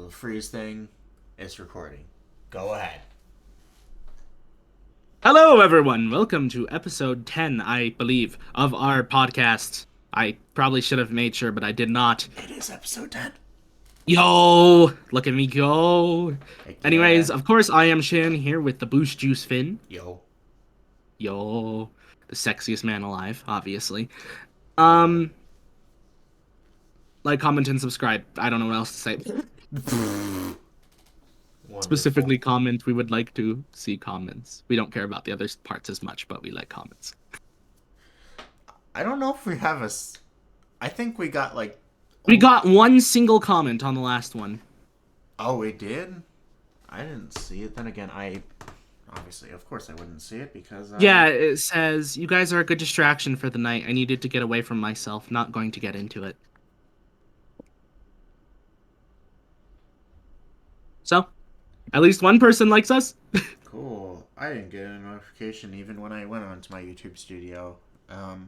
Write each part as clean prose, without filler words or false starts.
the freeze thing. It's recording. Go ahead. Hello, everyone. Welcome to episode 10, I believe, of our podcast. I probably should have made sure, but I did not. It is episode 10. Yo! Look at me go. Heck Anyways, yeah. of course, I am Shin here with the Boost Juice Finn. Yo. Yo. The sexiest man alive, obviously. Yeah. Um, like, comment, and subscribe. I don't know what else to say. Wonderful. Specifically, comment. We would like to see comments. We don't care about the other parts as much, but we like comments. I don't know if we have I think we got like. We Oh, got one single comment on the last one. oh, we did? I didn't see it. Then again, Obviously, of course, I wouldn't see it because Yeah, it says, "You guys are a good distraction for the night. I needed to get away from myself. Not going to get into it." So, at least one person likes us. Cool. I didn't get a notification even when I went onto my YouTube studio.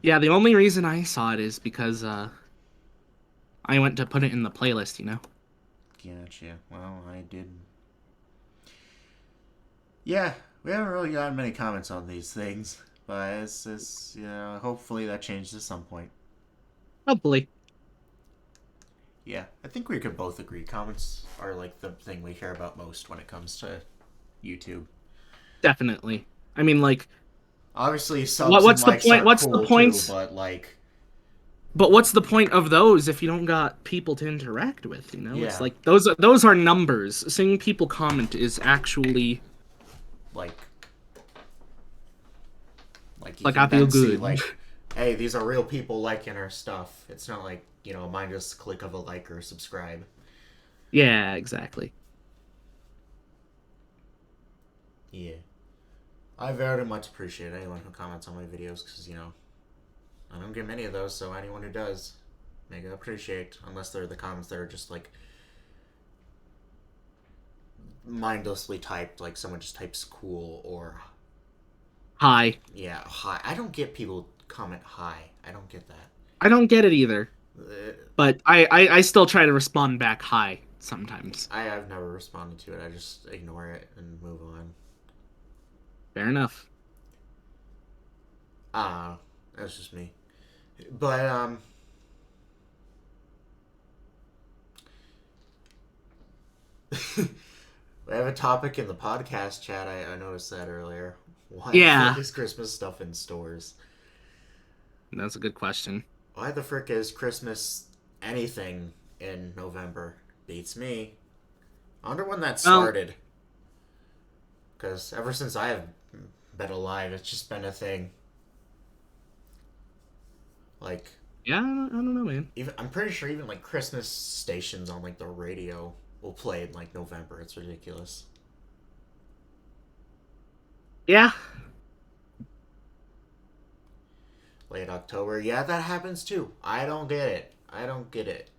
Yeah, the only reason I saw it is because I went to put it in the playlist. Gotcha. Well, I did. Yeah, we haven't really gotten many comments on these things, but hopefully that changes at some point. Hopefully. Yeah, I think we could both agree comments are like the thing we care about most when it comes to YouTube. Definitely. I mean, like, Obviously, subs and what's the likes point? are What's the cool too, point? but like, But what's the point of those if you don't got people to interact with, It's yeah, like those are numbers. Seeing people comment is actually like, you like I can feel then see good. like, hey, these are real people liking our stuff. It's not like mine just click of a like or subscribe. Yeah, exactly. Yeah. I very much appreciate anyone who comments on my videos because, I don't get many of those, so anyone who does, mega appreciate. Unless they're the comments that are just like mindlessly typed, like someone just types cool or, Hi. yeah, hi. I don't get people comment hi. I don't get that. I don't get it either. Uh, But I still try to respond back hi sometimes. I've never responded to it. I just ignore it and move on. Fair enough. Ah, that's just me. But, we have a topic in the podcast chat. I noticed that earlier. Why the frick Yeah, is Christmas stuff in stores? that's a good question. Why the frick is Christmas anything in November? Beats me. I wonder when that Well, started. Because ever since I have been alive, it's just been a thing. Like, yeah, I don't know, man. even I'm pretty sure even like Christmas stations on like the radio will play in like November. It's ridiculous. Yeah, Late October, yeah, that happens too. I don't get it. I don't get it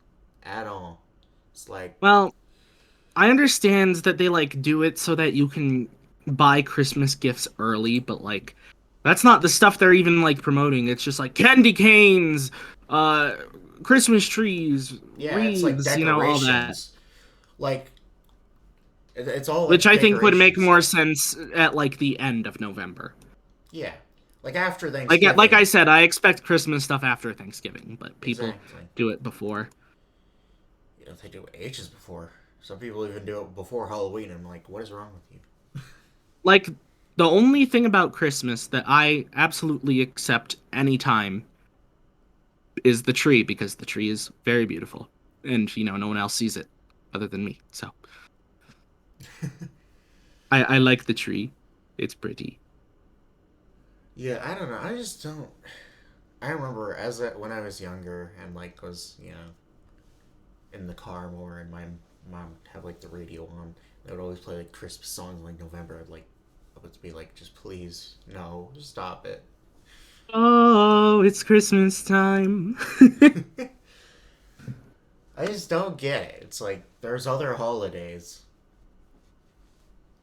at all. It's like, well, I understand that they like do it so that you can buy Christmas gifts early, but like that's not the stuff they're even like promoting. It's just like candy canes, uh, Christmas trees, yeah, it's like wreaths, all that. decorations. Like, it's all Which like I think would make decoration more stuff. sense at like the end of November. Yeah, like after Like I Thanksgiving. said, I expect Christmas stuff after Thanksgiving, but people Exactly. do it before. They do it ages before. Some people even do it before Halloween. I'm like, what is wrong with you? Like the only thing about Christmas that I absolutely accept anytime is the tree because the tree is very beautiful and no one else sees it other than me. So I like the tree. It's pretty. Yeah, I don't know. I just don't. I remember when I was younger and like was in the car more, and my mom would have like the radio on. They would always play like Christmas songs in, like November. I would be like, just please, no, stop it. Oh, it's Christmas time. I just don't get it. It's like there's other holidays.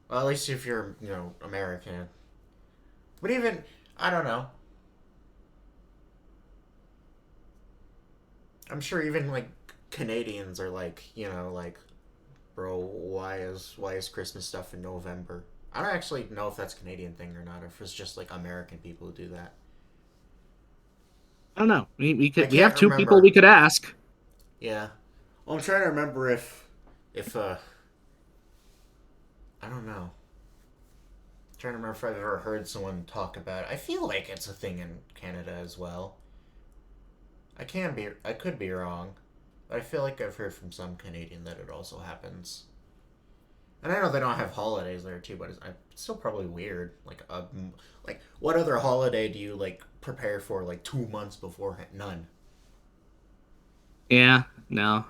Well, at least if you're American. But even I don't know. I'm sure even like Canadians are like like, bro, why is Christmas stuff in November? I don't actually know if that's a Canadian thing or not, or if it's just like American people who do that. I don't know. I We have can't two people we remember. could ask. Yeah. Well, I'm trying to remember if I don't know. I'm trying to remember if I've ever heard someone talk about it. I feel like it's a thing in Canada as well. I could be wrong. But I feel like I've heard from some Canadian that it also happens. And I know they don't have holidays there too, but it's still probably weird. Like what other holiday do you like prepare for like 2 months beforehand? None. Yeah, no.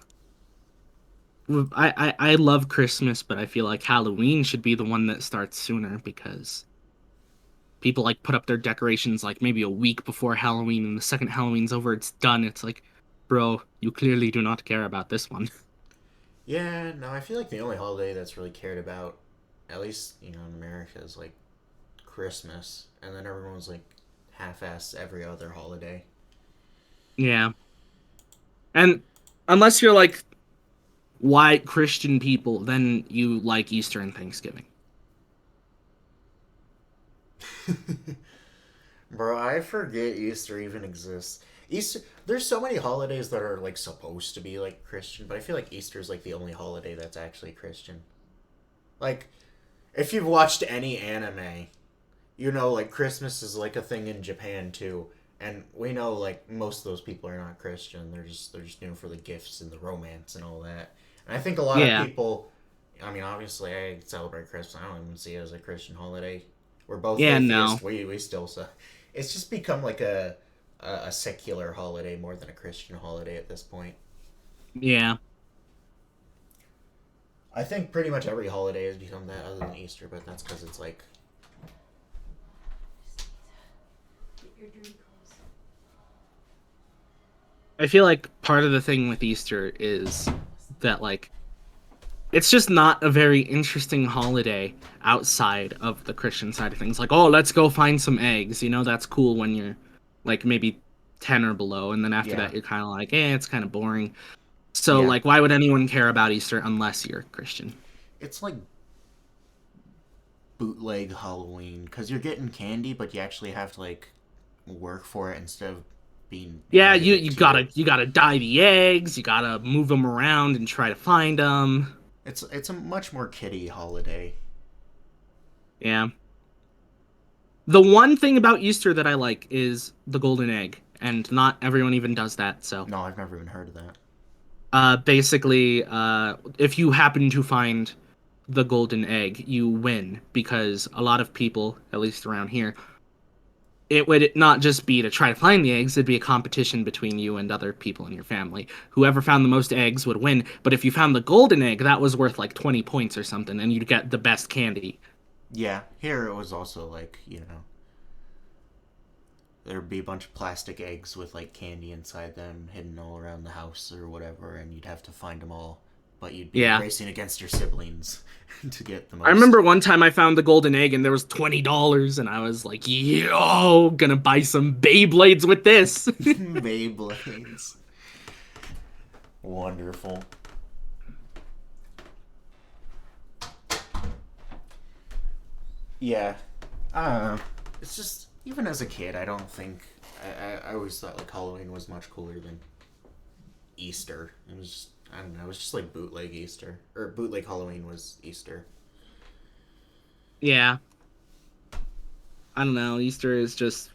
I love Christmas, but I feel like Halloween should be the one that starts sooner because people like put up their decorations like maybe a week before Halloween, and the second Halloween's over, it's done. It's like, bro, you clearly do not care about this one. Yeah, no, I feel like the only holiday that's really cared about, at least in America, is like Christmas, and then everyone's like half-ass every other holiday. Yeah. And unless you're like white Christian people, then you like Easter and Thanksgiving. Bro, I forget Easter even exists. Easter, there's so many holidays that are like supposed to be like Christian, but I feel like Easter is like the only holiday that's actually Christian. Like, if you've watched any anime, like Christmas is like a thing in Japan too, and we know like most of those people are not Christian. They're just for the gifts and the romance and all that. And I think a lot of Yeah. people, I mean, obviously I celebrate Christmas. I don't even see it as a Christian holiday. We're both Yeah, atheists. no. We still so it's just become like a secular holiday more than a Christian holiday at this point. Yeah. I think pretty much every holiday has become that other than Easter, but that's because it's like I feel like part of the thing with Easter is that like it's just not a very interesting holiday outside of the Christian side of things. Like, oh, let's go find some eggs. That's cool when you're like maybe 10 or below, and then after yeah, that you're kind of like, it's kind of boring. So yeah. like why would anyone care about Easter unless you're Christian? It's like bootleg Halloween because you're getting candy, but you actually have to like work for it instead of being Yeah, you handed it you to you. gotta you gotta dye the eggs, you gotta move them around and try to find them. It's a much more kiddie holiday. Yeah. The one thing about Easter that I like is the golden egg, and not everyone even does that. So, No, I've never even heard of that. basically, if you happen to find the golden egg, you win because a lot of people, at least around here, it would not just be to try to find the eggs, it'd be a competition between you and other people in your family. Whoever found the most eggs would win, but if you found the golden egg, that was worth like 20 points or something, and you'd get the best candy. Yeah, here it was also like there'd be a bunch of plastic eggs with like candy inside them hidden all around the house or whatever, and you'd have to find them all. But you'd be Yeah. racing against your siblings to get the I most. remember one time I found the golden egg and there was $20 and I was like, yo, gonna buy some Beyblades with this. Beyblades. Wonderful. Yeah. I don't know. It's just, even as a kid, I don't think. I always thought like Halloween was much cooler than Easter. It was just, I don't know, it was just like bootleg Easter. Or bootleg Halloween was Easter. Yeah, I don't know. Easter is just.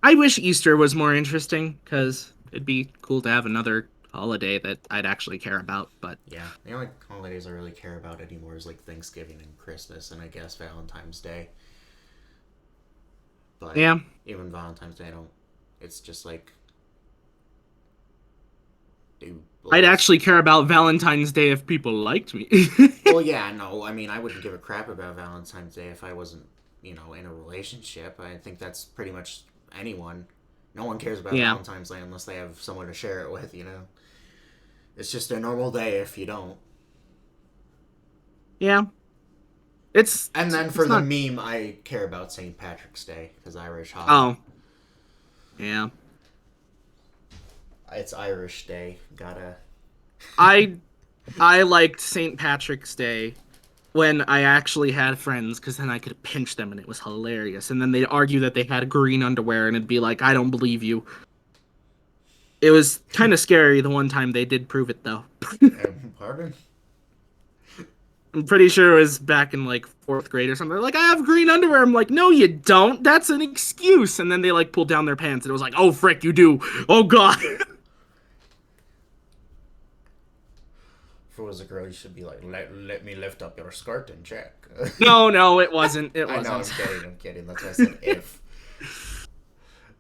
I wish Easter was more interesting because it'd be cool to have another holiday that I'd actually care about. But Yeah. The only holidays I really care about anymore is like Thanksgiving and Christmas and I guess Valentine's Day. But yeah, even Valentine's Day, I don't. It's just like. Dude, I'd like, actually care about Valentine's Day if people liked me. well, yeah, no. I mean, I wouldn't give a crap about Valentine's Day if I wasn't, in a relationship. I think that's pretty much anyone. No one cares about Yeah, Valentine's Day unless they have someone to share it with. It's just a normal day if you don't. yeah. And then for It's the not. meme, I care about St. Patrick's Day because Irish hockey. Oh, yeah. It's Irish Day. Gotta. I I liked St. Patrick's Day when I actually had friends, because then I could pinch them and it was hilarious. And then they'd argue that they had green underwear, and it'd be like, I don't believe you. It was kind of scary the one time they did prove it, though. Pardon? I'm pretty sure it was back in like fourth grade or something. They're like, I have green underwear. I'm like, no, you don't. That's an excuse. And then they like pulled down their pants, and it was like, oh frick, you do. Oh god. If it was a girl, you should be like, let me lift up your skirt and check. No, no, it wasn't. It I know, I'm wasn't. kidding, I'm kidding. That's why I said if.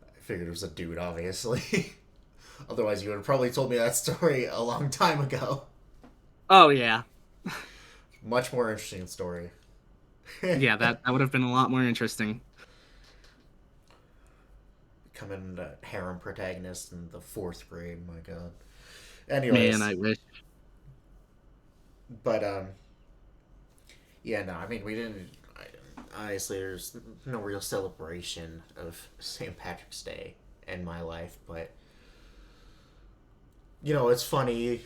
I figured it was a dude, obviously. Otherwise, you would have probably told me that story a long time ago. Oh yeah, Much more interesting story. yeah. That would have been a lot more interesting. Becoming a harem protagonist in the fourth grade, my god. Man, Anyways, I wish. but yeah, no, I mean, we didn't. Honestly, there's no real celebration of St. Patrick's Day in my life, but you know, it's funny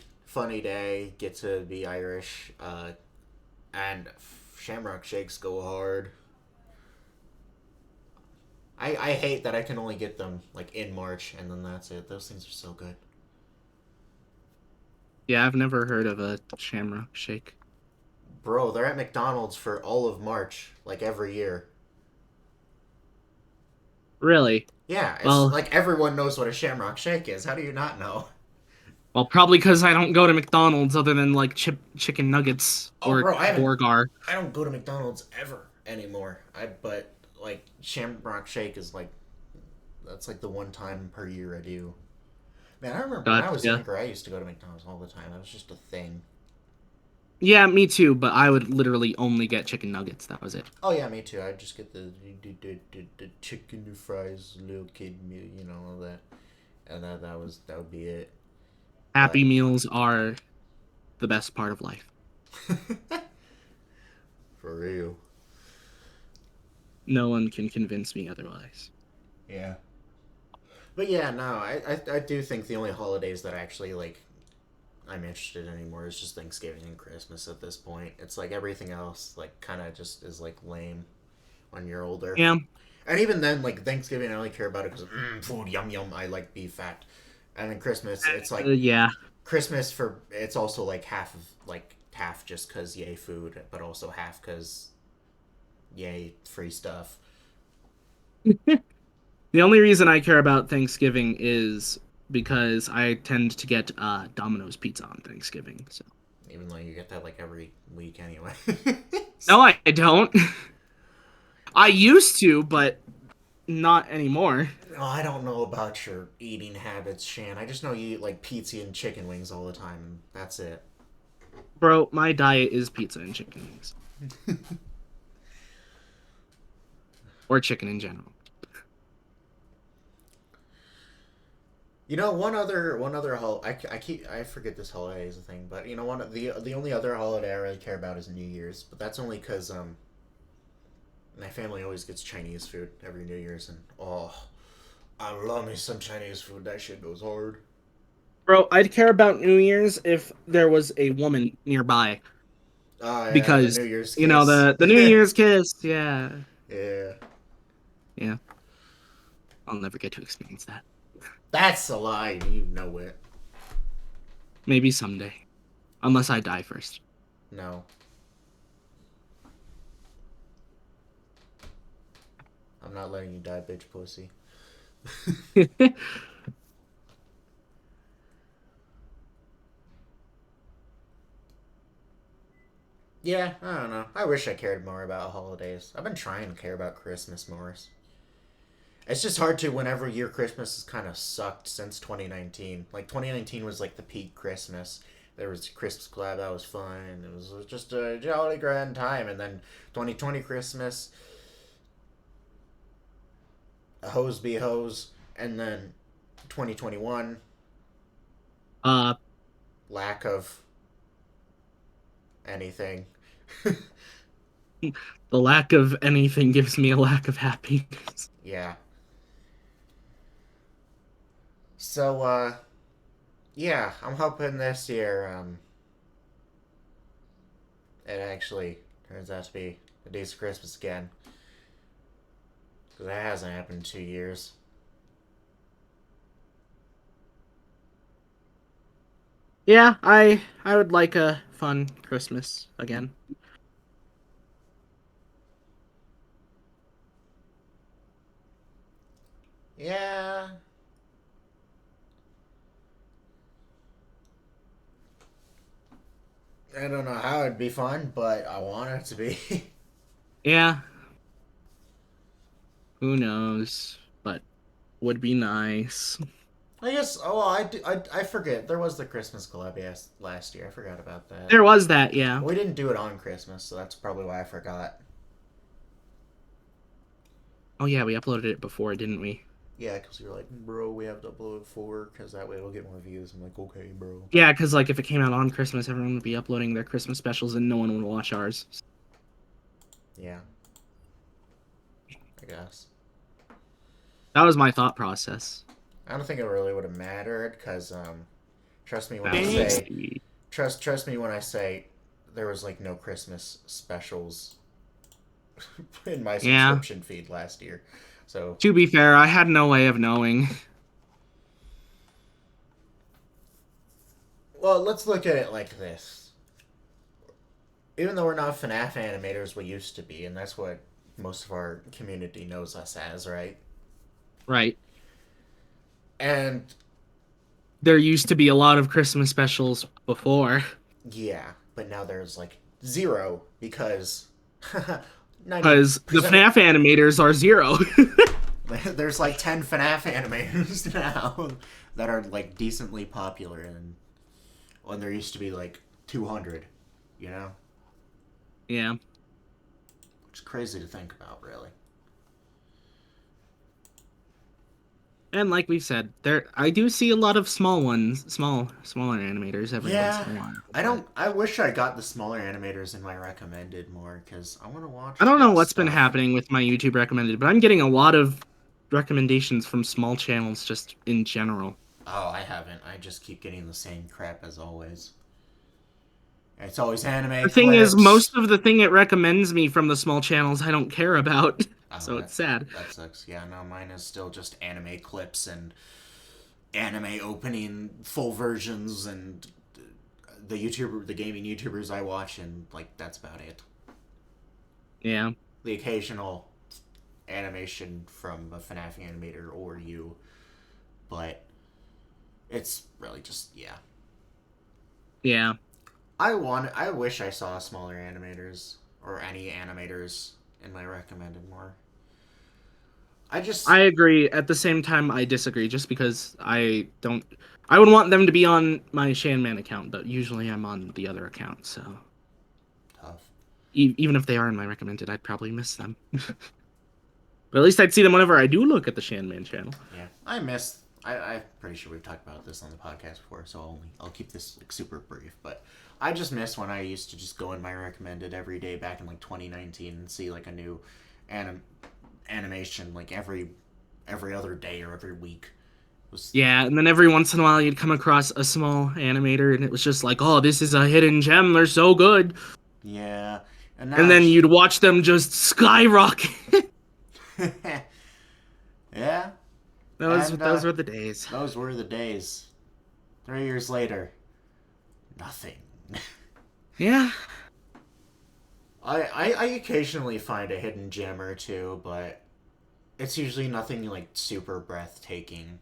day. Get to be Irish, and Shamrock Shakes go hard. I hate that I can only get them like in March, and then that's it. Those things are so good. Yeah, I've never heard of a Shamrock Shake. Bro, they're at McDonald's for all of March, like every year. Really? Yeah, it's Well, like everyone knows what a Shamrock Shake is. How do you not know? well, probably because I don't go to McDonald's other than like chicken nuggets Oh, or bro, Borgar. I don't go to McDonald's ever anymore. But like Shamrock Shake is like that's like the one time per year I do. Man, I remember when I was Gotcha. younger, I used to go to McDonald's all the time. That was just a thing. Yeah, me too, but I would literally only get chicken nuggets. That was it. Oh yeah, me too. I'd just get the chicken fries, little kid meal, you know, all that, and that would be it. Happy But Meals are the best part of life. for real, No one can convince me otherwise. yeah. But yeah, no, I do think the only holidays that actually like I'm interested in anymore is just Thanksgiving and Christmas at this point. It's like everything else like kind of just is like lame when you're older. Yeah, And even then, like Thanksgiving, I only care about it because food, yum yum. I like beef fat. And then Christmas, it's like yeah. Christmas for it's also like half just cause yay food, but also half cause yay free stuff. The only reason I care about Thanksgiving is because I tend to get Domino's pizza on Thanksgiving. So Even though you get that like every week anyway. no, I don't. I used to, but not anymore. No, I don't know about your eating habits, Shan. I just know you eat like pizza and chicken wings all the time. That's it. Bro, my diet is pizza and chicken wings. Or chicken in general. You know, one other I keep I forget this holiday is a thing, but you know, one the only other holiday I really care about is New Year's, but that's only because my family always gets Chinese food every New Year's, and oh, I love me some Chinese food. That shit goes hard. Bro, I'd care about New Year's if there was a woman nearby. Oh yeah, the Because, New Year's you know, kiss. the New Year's kiss, yeah. Yeah, Yeah. I'll never get to experience that. that's a lie. You know it. Maybe someday. Unless I die first. No, I'm not letting you die, bitch, pussy. Yeah, I don't know. I wish I cared more about holidays. I've been trying to care about Christmas more. It's just hard to whenever year Christmas has kind of sucked since 2019. Like 2019 was like the peak Christmas. There was Christmas Club that was fun. It was just a jolly grand time. And then 2020 Christmas, a hose be hose. And then 2021, uh, lack of anything. the lack of anything gives me a lack of happiness. Yeah. So yeah, I'm hoping this year it actually turns out to be a decent Christmas again. Because that hasn't happened in 2 years. Yeah, I would like a fun Christmas again. Yeah. I don't know how it'd be fun, but I want it to be. Yeah, who knows? But would be nice. I guess. Oh, well, I forget. There was the Christmas collab last year. I forgot about that. There was that, yeah. We didn't do it on Christmas, so that's probably why I forgot. Oh yeah, we uploaded it before, didn't we? Yeah, because you were like, bro, we have to upload it forward because that way it'll get more views. I'm like, okay, bro. Yeah, because like if it came out on Christmas, everyone would be uploading their Christmas specials, and no one would watch ours. Yeah, I guess. That was my thought process. I don't think it really would have mattered because, trust me when I Thanks. say, trust me when I say, there was like no Christmas specials in my Yeah. subscription feed last year. So To be fair, I had no way of knowing. well, let's look at it like this. Even though we're not FNAF animators, we used to be, and that's what most of our community knows us as, right? Right. And There used to be a lot of Christmas specials before. yeah, but now there's like zero because Because the 90% FNAF animators are zero. there's like 10 FNAF animators now that are like decently popular, and when there used to be like 200, you know? Yeah. Which is crazy to think about, really. And like we've said, there I do see a lot of small ones, smaller animators every once Yeah, in a while. I don't. I wish I got the smaller animators in my recommended more because I want to watch I don't know that what's been stuff. happening with my YouTube recommended, but I'm getting a lot of recommendations from small channels just in general. Oh, I haven't. I just keep getting the same crap as always. It's always anime The thing is, clips. most of the thing it recommends me from the small channels I don't care about. Oh, So it's sad. that sucks. Yeah, no, mine is still just anime clips and anime opening full versions and the gaming YouTubers I watch, and like that's about it. Yeah. The occasional animation from a FNAF animator or you, but it's really just yeah. Yeah. I wish I saw smaller animators or any animators in my recommended more. I just I agree. At the same time, I disagree just because I would want them to be on my Shanman account, but usually I'm on the other account, so tough. even if they are in my recommended, I'd probably miss them. But at least I'd see them whenever I do look at the Shanman channel. Yeah, I miss. I'm pretty sure we've talked about this on the podcast before, so I'll keep this like super brief. But I just miss when I used to just go in my recommended every day back in like 2019 and see like a new anim- animation like every other day or every week. It was Yeah, and then every once in a while you'd come across a small animator and it was just like, "Oh, this is a hidden gem. They're so good." yeah, and now And then you'd watch them just skyrocket. yeah, Those and those were the days. those were the days. 3 years later, nothing. Yeah. I occasionally find a hidden gem or two, but it's usually nothing like super breathtaking.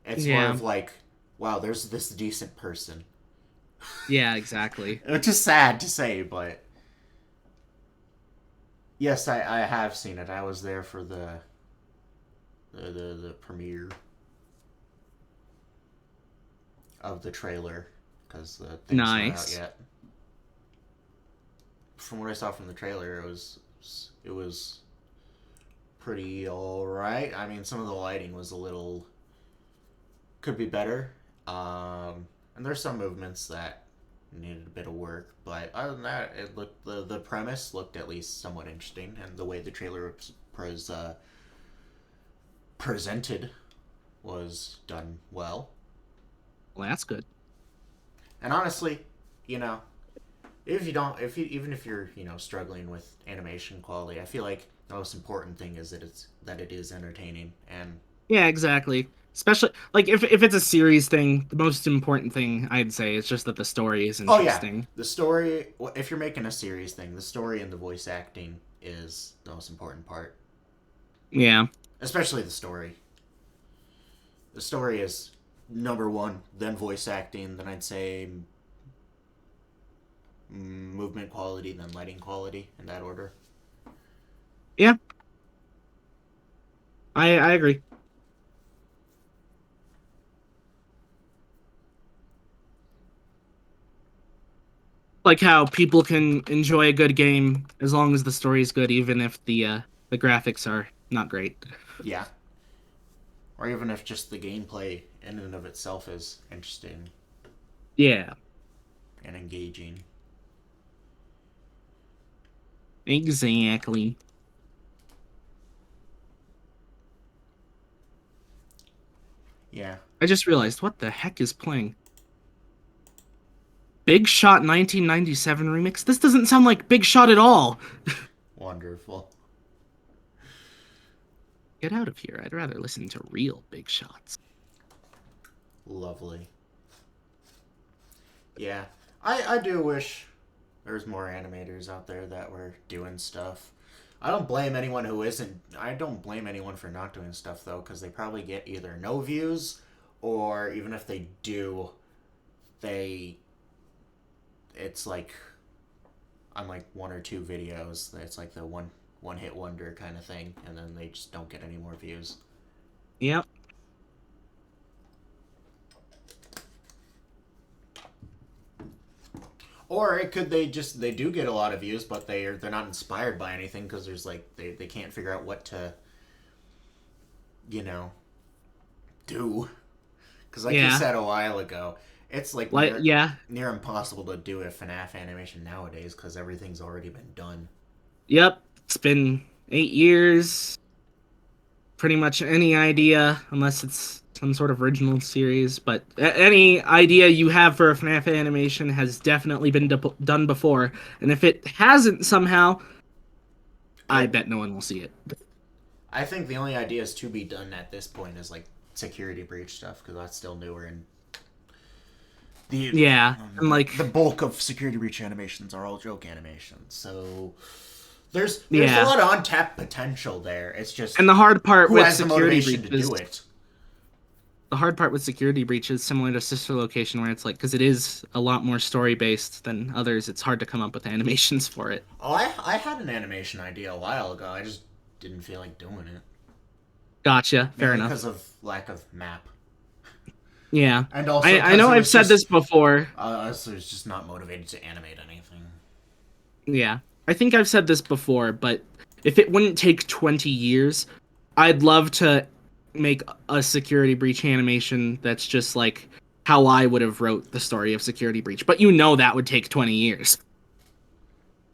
It's more Yeah. of like, wow, there's this decent person. Yeah, exactly. Which is sad to say, but yes, I have seen it. I was there for the premiere of the trailer because the thing's not out Nice. yet. From what I saw from the trailer, it was pretty all right. I mean, some of the lighting was a little could be better, and there's some movements that needed a bit of work. But other than that, it looked the premise looked at least somewhat interesting, and the way the trailer presented was done well. Well, that's good. And honestly, you know, If you don't, if you even if you're struggling with animation quality, I feel like the most important thing is that it is entertaining. And Yeah, exactly. Especially like if it's a series thing, the most important thing I'd say is just that the story is oh yeah, interesting. the story. If you're making a series thing, the story and the voice acting is the most important part. Yeah. Especially the story. The story is number one, then voice acting, then I'd say movement quality, then lighting quality, in that order. Yeah, I agree. Like how people can enjoy a good game as long as the story is good, even if the graphics are not great. Yeah, or even if just the gameplay in and of itself is interesting Yeah, and engaging. exactly. Yeah, I just realized what the heck is playing. Big Shot 1997 remix. This doesn't sound like Big Shot at all. wonderful, Get out of here. I'd rather listen to real Big Shots. lovely. Yeah, I do wish there's more animators out there that were doing stuff. I don't blame anyone who isn't. I don't blame anyone for not doing stuff though, because they probably get either no views, or even if they do, they it's like on like one or two videos. It's like the one hit wonder kind of thing, and then they just don't get any more views. Yep. Or it could they do get a lot of views, but they're not inspired by anything because there's like they can't figure out what to you know do. Because like you Yeah. said a while ago, it's like Like yeah. near impossible to do a FNAF animation nowadays because everything's already been done. Yep. It's been 8 years. Pretty much any idea, unless it's some sort of original series. But any idea you have for a FNAF animation has definitely been done before. And if it hasn't somehow, I It bet no one will see it. I think the only ideas to be done at this point is like security breach stuff because that's still newer and the Yeah, and like, the bulk of security breach animations are all joke animations. So there's a yeah. lot of untapped potential there. It's just And the hard part who with has the security motivation to breaches, do it. the hard part with security breach is similar to Sister Location, where it's like, because it is a lot more story based than others, it's hard to come up with animations for it. Oh, I had an animation idea a while ago. I just didn't feel like doing it. Gotcha. Fair Mainly enough. because of lack of map. Yeah. And also I because know it I've was said this just before. us was just not motivated to animate anything. Yeah. I think I've said this before, but if it wouldn't take 20 years, I'd love to make a security breach animation that's just like how I would have wrote the story of security breach. But that would take 20 years.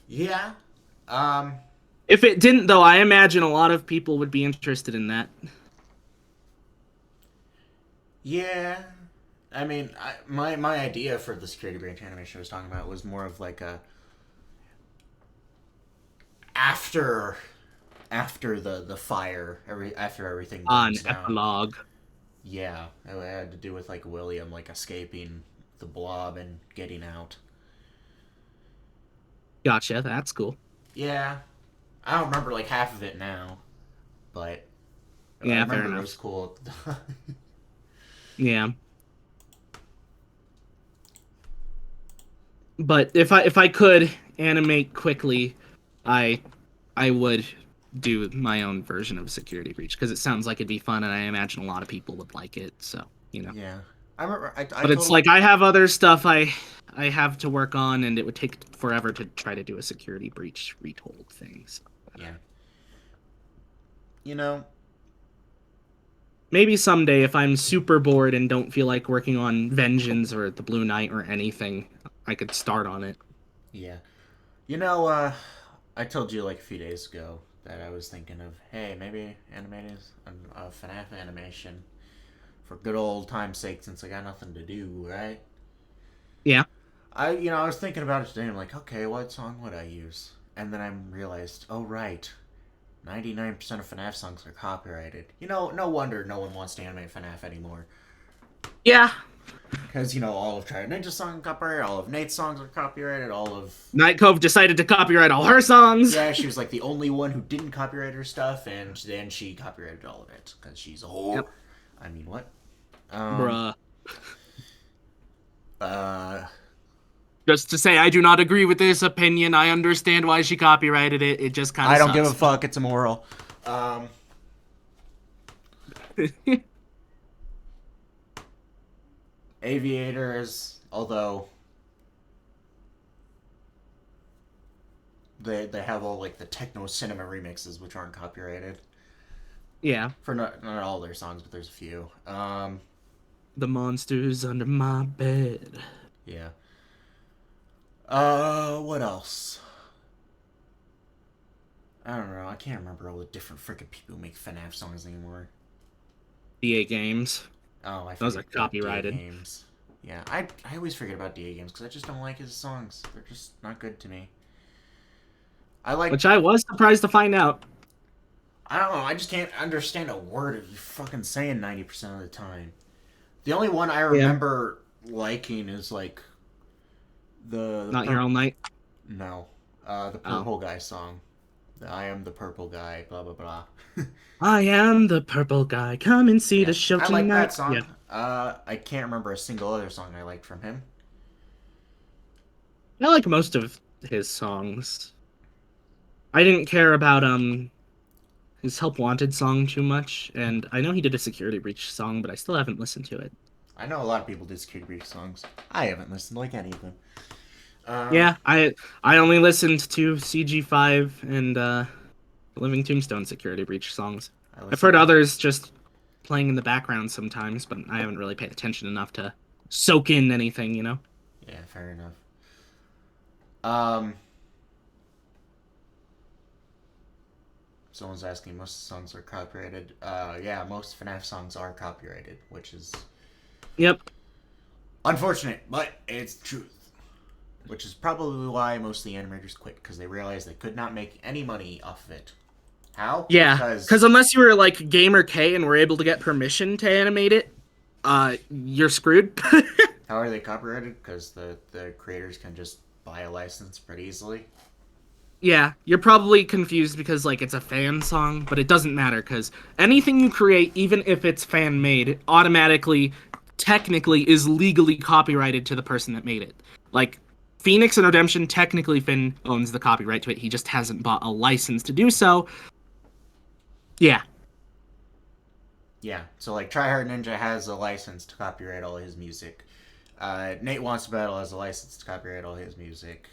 Yeah. Um. If it didn't though, I imagine a lot of people would be interested in that. Yeah. I mean, my idea for the security breach animation I was talking about was more of like a after the fire, after everything An burns down. epilogue. Yeah, it had to do with like William like escaping the blob and getting out. Gotcha, that's cool. Yeah, I don't remember like half of it now, but I Yeah, fair remember it was enough. cool. Yeah. But if I could animate quickly, I I would do my own version of Security Breach because it sounds like it'd be fun and I imagine a lot of people would like it. So. Yeah, I remember. I But it's totally. like I have other stuff I have to work on and it would take forever to try to do a Security Breach retold thing. So Yeah, you know. maybe someday if I'm super bored and don't feel like working on Vengeance or the Blue Knight or anything, I could start on it. Yeah, you know. I told you like a few days ago that I was thinking of, hey, maybe animating a FNAF animation for good old time's sake since I got nothing to do, right? Yeah. I was thinking about it today. I'm like, okay, what song would I use? And then I realized, oh right, 99% of FNAF songs are copyrighted. No wonder no one wants to animate FNAF anymore. Yeah. Because all of Try Ninja songs are copyrighted, all of Nate's songs are copyrighted, all of Night Cove decided to copyright all her songs. yeah, she was like the only one who didn't copyright her stuff, and then she copyrighted all of it because she's a whore. Yep. I mean, what? Bruh. Uh, Just to say, I do not agree with this opinion. I understand why she copyrighted it. It just kind of I don't give a fuck. It's immoral. Aviators, although they have all like the techno cinema remixes, which aren't copyrighted Yeah. for not all their songs, but there's a few. The monsters under my bed. Yeah. What else? I don't know. I can't remember all the different freaking people who make FNAF songs anymore. DA Games. Oh, I Those are forget about copyrighted. DA Games. Yeah, I always forget about DA Games because I just don't like his songs. They're just not good to me. I like. Which I was surprised to find out. I don't know. I just can't understand a word of you fucking saying 90% of the time. The only one I remember liking is like the Not Here All Night. No, the Purple Guy song. I am the purple guy. Blah blah blah. I am the purple guy. Come and see the show I tonight. like that song. Yeah. I can't remember a single other song I liked from him. I like most of his songs. I didn't care about his Help Wanted song too much, and I know he did a Security Breach song, but I still haven't listened to it. I know a lot of people did Security Breach songs. I haven't listened to like any of them. Yeah, I only listened to CG5 and Living Tombstone Security Breach songs. I've heard others just playing in the background sometimes, but I haven't really paid attention enough to soak in anything, Yeah, fair enough. Someone's asking most songs are copyrighted. Yeah, most FNAF songs are copyrighted, which is Yep. unfortunate, but it's the truth. Which is probably why most of the animators quit, because they realized they could not make any money off of it. How? Yeah, because unless you were like Gamer K and were able to get permission to animate it, you're screwed. How are they copyrighted? Because the creators can just buy a license pretty easily. Yeah, you're probably confused because like it's a fan song, but it doesn't matter because anything you create, even if it's fan made, automatically, technically, is legally copyrighted to the person that made it. Like Phoenix and Redemption, technically Finn owns the copyright to it. He just hasn't bought a license to do so. Yeah. Yeah, so like Tryhard Ninja has a license to copyright all his music. Nate Wants to Battle has a license to copyright all his music.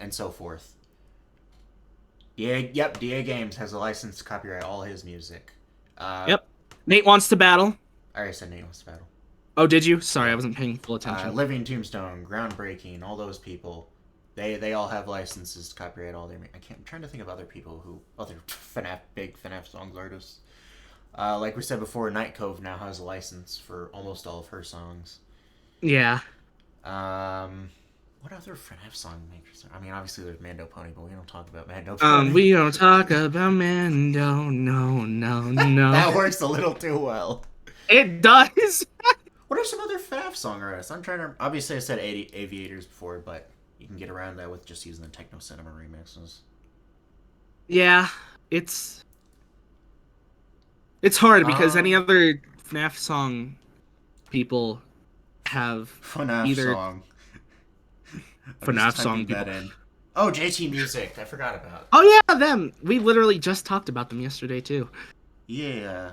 And so forth. DA Games has a license to copyright all his music. Yep. Nate Wants to Battle. I already said Nate Wants to Battle. Oh, did you? Sorry, I wasn't paying full attention. Living Tombstone, Groundbreaking, all those people, they all have licenses to copyright all their. I'm trying to think of other people other big FNAF songs artists. Like we said before, Night Cove now has a license for almost all of her songs. Yeah. What other FNAF song makers? I mean, obviously there's Mando Pony, but we don't talk about Mando Pony. We don't talk about Mando. No. That works a little too well. It does. What are some other FNAF song artists? I'm trying to. Obviously, I said Aviators before, but you can get around that with just using the Techno Cinema remixes. Yeah, it's hard because any other FNAF song people have FNAF either song. FNAF song people. Oh, JT Music. I forgot about. Oh yeah, them. We literally just talked about them yesterday too. Yeah,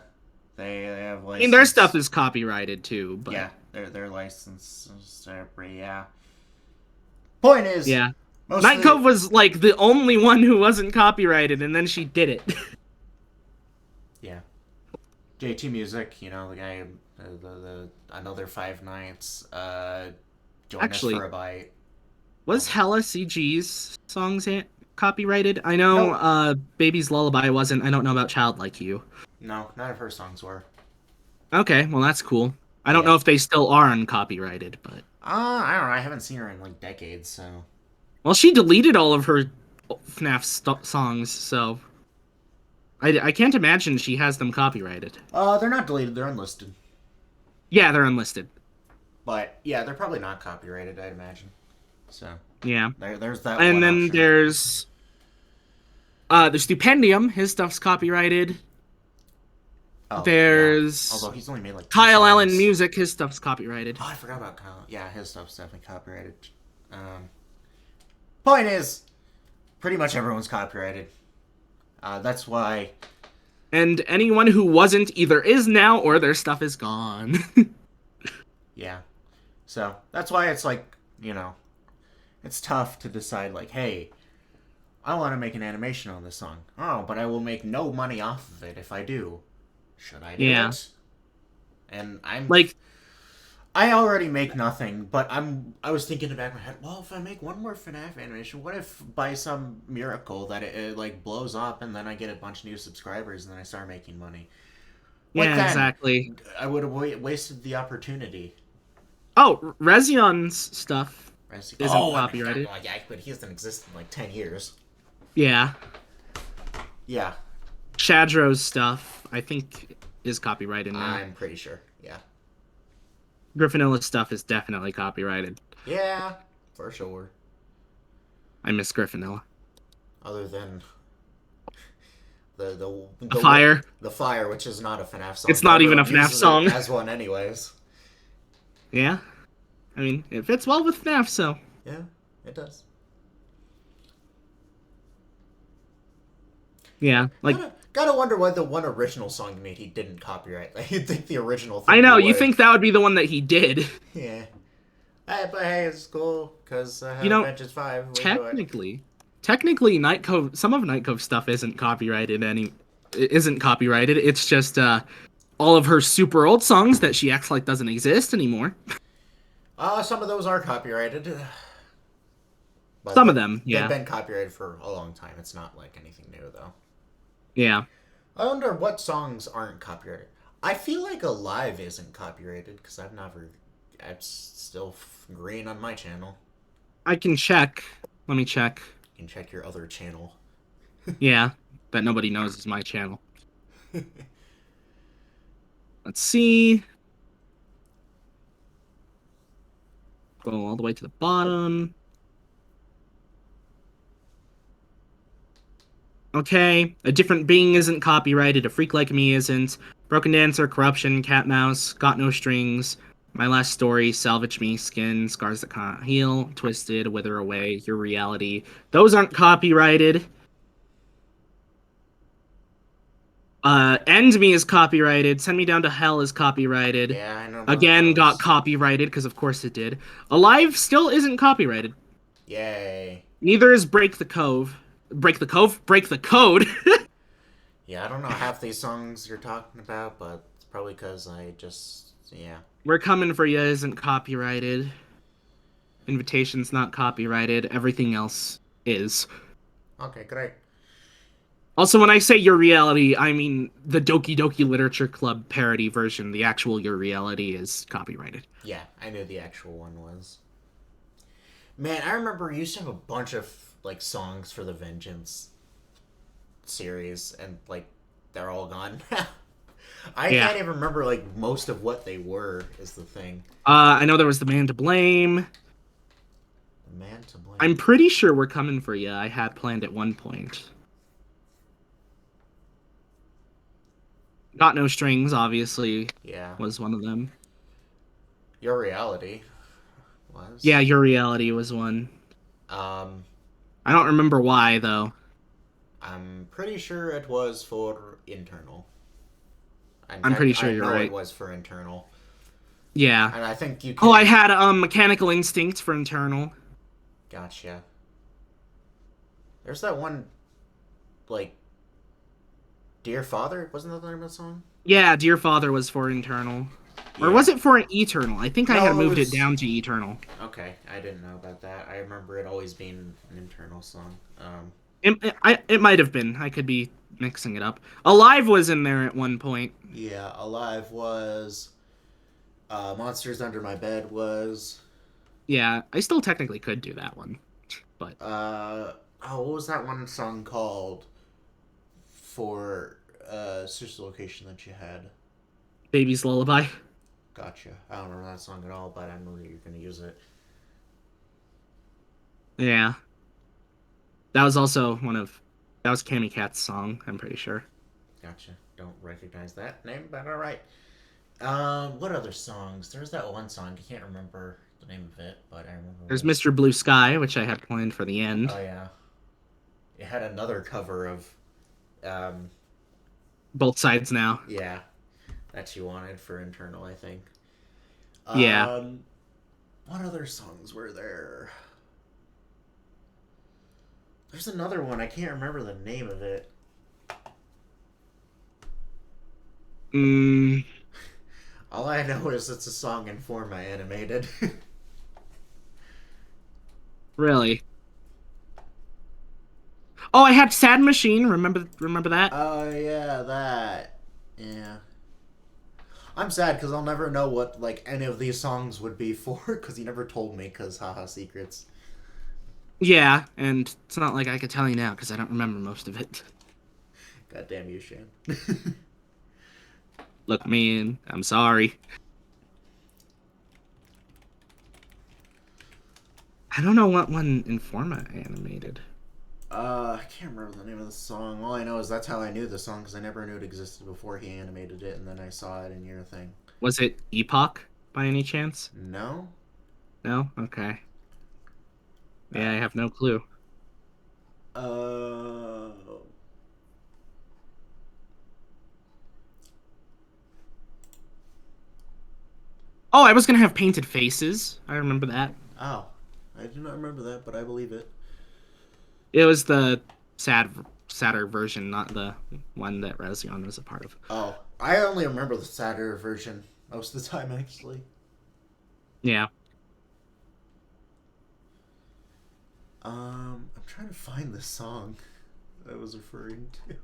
they have license. I mean, their stuff is copyrighted too, but yeah, their licenses are pretty. Yeah. Point is. Yeah. Night Cove was like the only one who wasn't copyrighted, and then she did it. Yeah. JT Music, the guy, the Another Five Nights, Join Actually, Us for a Bite. Was Hella CG's songs copyrighted? I know Baby's Lullaby wasn't. I don't know about Child Like You. No, none of her songs were. Okay, well that's cool. I don't know if they still are uncopyrighted, but I don't know. I haven't seen her in like decades, so. Well, she deleted all of her FNAF songs, so I can't imagine she has them copyrighted. They're not deleted. They're unlisted. Yeah, they're unlisted. But yeah, they're probably not copyrighted. I'd imagine. So Yeah. there's that And one then option. there's the Stupendium. His stuff's copyrighted. Oh yeah. There's Although he's only made like two Kyle Allen songs. Music. His stuff's copyrighted. Oh, I forgot about Kyle. Yeah, his stuff's definitely copyrighted. Point is, pretty much everyone's copyrighted. That's why. And anyone who wasn't either is now or their stuff is gone. Yeah. So that's why it's like, it's tough to decide like, hey, I want to make an animation on this song. Oh, but I will make no money off of it if I do. Should I do Yeah. it? And Like, I already make nothing, but I was thinking in the back of my head, well, if I make one more FNAF animation, what if by some miracle that it like blows up and then I get a bunch of new subscribers and then I start making money? What yeah, then? exactly. I would have wasted the opportunity. Oh, Rezion's stuff isn't Oh, copyrighted. yeah, but he hasn't existed in like 10 years. Yeah. Yeah, Shadrow's stuff, I think, is copyrighted now. I'm pretty sure. Yeah. Griffinilla's stuff is definitely copyrighted. Yeah, for sure. I miss Griffinilla. Other than The fire. the fire, which is not a FNAF song. It's not even a Everyone FNAF uses song. it as one, anyways. Yeah. I mean, it fits well with FNAF, so. Yeah, it does. Yeah, like, Gotta wonder why the one original song he made he didn't copyright. Like, you'd think the original thing I know, he you would. think that would be the one that he did. Yeah. Hey, but hey, it's cool, because I have You know, Avengers 5. We do it. Technically, Night Cove, some of Night Cove stuff isn't copyrighted. It's just all of her super old songs that she acts like doesn't exist anymore. Some of those are copyrighted. But Some of them, yeah. They've been copyrighted for a long time. It's not like anything new, though. Yeah. I wonder what songs aren't copyrighted. I feel like Alive isn't copyrighted, because it's still green on my channel. I can check. Let me check. You can check your other channel. Yeah, that nobody knows is my channel. Let's see. Go all the way to the bottom. Okay, A Different Being isn't copyrighted. A Freak Like Me isn't. Broken Dancer, Corruption, Cat Mouse, Got No Strings, My Last Story, Salvage Me, Skin, Scars That Can't Heal, Twisted, Wither Away, Your Reality. Those aren't copyrighted. End Me is copyrighted. Send Me Down to Hell is copyrighted. Yeah, I know. Again, got copyrighted, because of course it did. Alive still isn't copyrighted. Yay. Neither is Break the Cove. Break the Cove? Break the Code! Yeah, I don't know half these songs you're talking about, but it's probably because yeah. We're Coming For Ya isn't copyrighted. Invitation's not copyrighted. Everything else is. Okay, great. Also, when I say Your Reality, I mean the Doki Doki Literature Club parody version. The actual Your Reality is copyrighted. Yeah, I knew the actual one was. Man, I remember you used to have a bunch of like songs for the Vengeance series, and like they're all gone. I can't even remember like most of what they were. Is the thing. I know there was The Man to Blame. The Man to Blame. I'm pretty sure We're Coming For Ya I had planned at one point. Got No Strings, obviously, Yeah. was one of them. Your Reality was. Yeah, Your Reality was one. I don't remember why, though. I'm pretty sure it was for Internal. I'm pretty sure you're right. It was for Internal. Yeah. And I think you can... Oh, I had Mechanical Instinct for Internal. Gotcha. There's that one, like, Dear Father? Wasn't that the name of the song? Yeah, Dear Father was for Internal. Yeah. Or was it for an Eternal? I think I No, had moved it was- it down to Eternal. Okay, I didn't know about that. I remember it always being an Internal song. It might have been. I could be mixing it up. Alive was in there at one point. Yeah, Alive was... Monsters Under My Bed was... Yeah, I still technically could do that one, but Oh, what was that one song called for sister location that you had? Baby's Lullaby. Gotcha. I don't remember that song at all, but I know you're gonna use it. Yeah, that was also that was Cammy Cat's song. I'm pretty sure. Gotcha. Don't recognize that name, but all right. What other songs? There's that one song. I can't remember the name of it, but I remember There's what. Mr. Blue Sky, which I had planned for the Oh end. yeah, it had another cover of, um, Both sides now. yeah, that you wanted for internal, I think. Yeah. Um, what other songs were there? There's another one. I can't remember the name of it. Mm, All I know is it's a song in Forma animated. really. Oh, I had Sad Machine. Remember that? Oh yeah, that. Yeah. I'm sad because I'll never know what like any of these songs would be for because he never told me because haha secrets. Yeah, and it's not like I could tell you now because I don't remember most of it. God damn you, Shan. Look me in. I'm sorry. I don't know what one Informa animated. I can't remember the name of the song. All I know is that's how I knew the song because I never knew it existed before he animated it, and then I saw it in your thing. Was it Epoch by any chance? No. No? Okay. Yeah, I Uh. have no clue. Uh. Oh, I was gonna have Painted Faces. I remember that. Oh, I do not remember that, but I believe it. It was the sadder version, not the one that Razion was a part of. Oh, I only remember the sadder version most of the time, actually. Yeah. I'm trying to find the song I was referring to.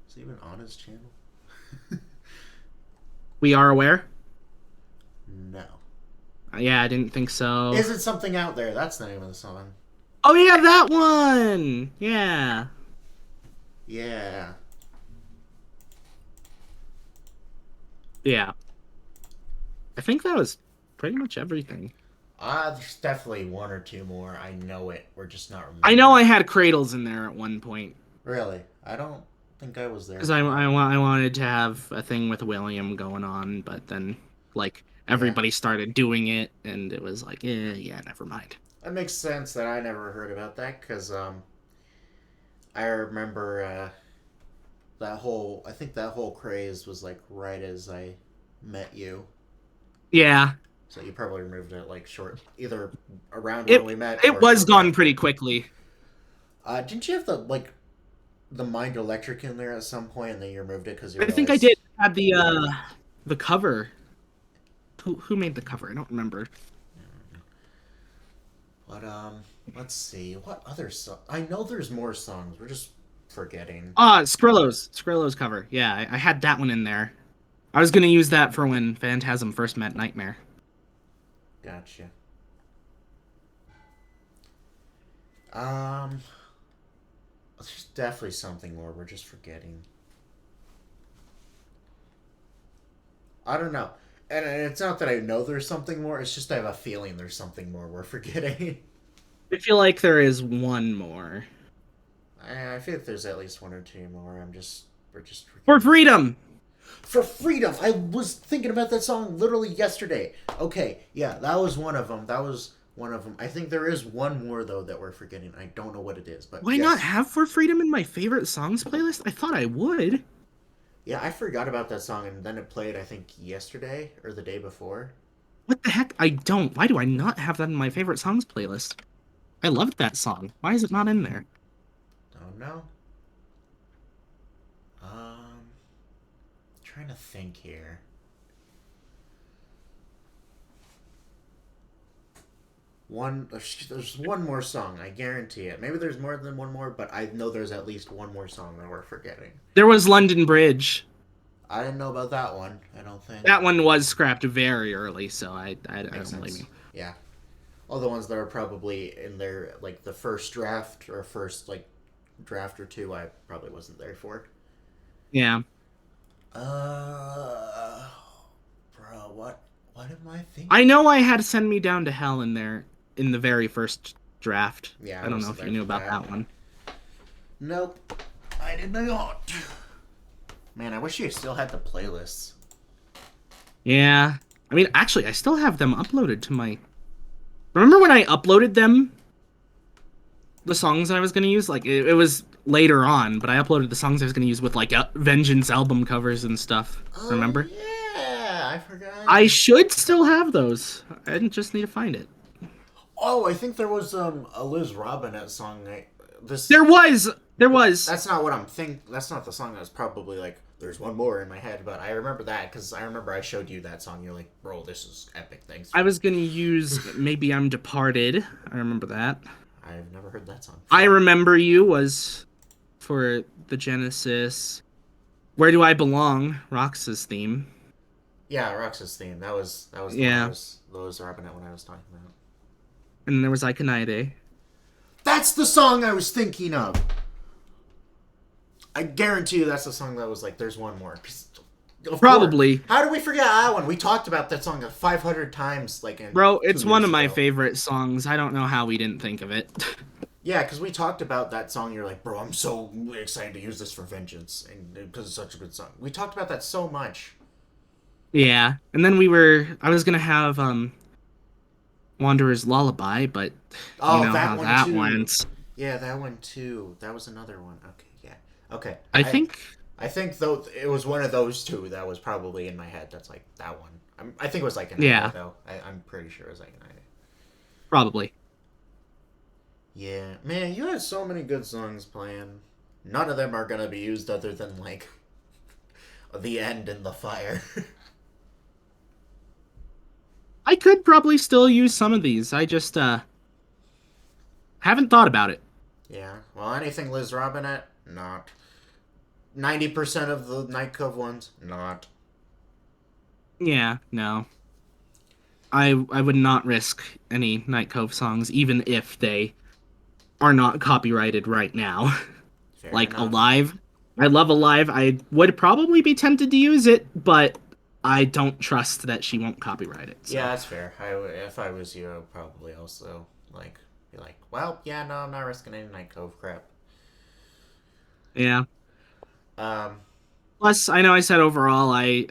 Is he even on his channel? We Are Aware? No. Yeah, I didn't think so. Is it something out there? That's the name of the song. Oh yeah, that one. Yeah. Yeah. Yeah. I think that was pretty much everything. There's definitely one or two more. I know it. We're just not I know remembering. I had Cradles in there at one point Really? I don't think I was there. because I wanted to have a thing with William going on, but then like Yeah. everybody started doing it, and it was like, yeah, never mind. It makes sense that I never heard about that because I remember that whole. I think that whole craze was like right as I met you. Yeah, So you probably removed it like short, either around when it we met it or was shortly gone after. pretty quickly. Didn't you have the Mind Electric in there at some point, and then you removed it because you I think I realized? did have the cover. Who made the cover? I don't remember. But let's see what other song. I know there's more songs. We're just forgetting. Ah, Skrillo's cover. Yeah, I had that one in there. I was gonna use that for when Phantasm first met Nightmare. Gotcha. Um, there's definitely something more. We're just forgetting. I don't know. And it's not that I know there's something more. It's just I have a feeling there's something more we're forgetting. I feel like there is one more. I feel like there's at least one or two more. We're just For forgetting. freedom! For freedom. I was thinking about that song literally yesterday. Okay, yeah, that was one of them. That was one of them. I think there is one more though that we're forgetting. I don't know what it is, but Why not yes. have For Freedom in my favorite songs playlist? I thought I would. Yeah, I forgot about that song and then it played I think yesterday or the day before. What the heck? I don't. Why do I not have that in my favorite songs playlist? I loved that song. Why is it not in there? Don't know. Trying to think here. There's one more song. I guarantee it. Maybe there's more than one more, but I know there's at least one more song that we're forgetting. There was London Bridge. I didn't know about that one. I don't think. That one was scrapped very early, so I Makes don't blame sense. you. Yeah. All the ones that are probably in their like the first draft or first like draft or two, I probably wasn't there for. Yeah. Uh, bro, what am I thinking? I know I had Send Me Down to Hell in there in the very first draft. Yeah, I I don't know wasn't if there you knew for about that. that one. Nope, I did not. Man, I wish you still had the playlists. Yeah. I mean, actually, I still have them uploaded to my. Remember when I uploaded them? The songs I was gonna use, like it was later on, but I uploaded the songs I was gonna use with like Vengeance album covers and stuff. Oh Remember? yeah, I forgot. I should still have those. I didn't just need to find it. Oh, I think there was a Liz Robinette song. This There was. that's not what I'm think. That's not the song that was probably like. There's one more in my head, but I remember that because I remember I showed you that song. You're like, bro, this is epic. Thanks. I was gonna use Maybe I'm Departed. I remember that. I've never heard that song. I Remember You was for the Genesis. Where Do I Belong? Rox's theme. Yeah, Rox's theme. That was the one Yeah. the Liz Robinette one I was talking about. And then there was Ikenaide. That's the song I was thinking of. I guarantee you that's the song that was like, there's one more. Of Probably. course. How did we forget that one? We talked about that song 500 times. Like, Bro, it's 2 one years of my ago. favorite songs. I don't know how we didn't think of it. Yeah, because we talked about that song. You're like, bro, I'm so excited to use this for Vengeance, and because it's such a good song. We talked about that so much. Yeah. And then I was gonna have Wanderer's Lullaby, but Oh, you know that how one that too. went. Yeah, that one too. That was another one. Okay, yeah. Okay. I think I think though it was one of those two that was probably in my head. That's like that one. I think it was like an Yeah. though. I'm pretty sure it was like an idea. probably. Yeah, man, you had so many good songs playing. None of them are gonna be used other than like the end and the fire. I could probably still use some of these. I just haven't thought about it. Yeah. Well, anything Liz Robinette, not. 90% of the Night Cove ones, not. Yeah, no. I would not risk any Night Cove songs, even if they are not copyrighted right now. Fair Like enough. Alive. I love Alive. I would probably be tempted to use it, but I don't trust that she won't copyright it. So. Yeah, that's fair. If I was you, I would probably also like be like, well, yeah, no, I'm not risking any Night Cove crap. Yeah. Um, Plus, I know I said overall I'm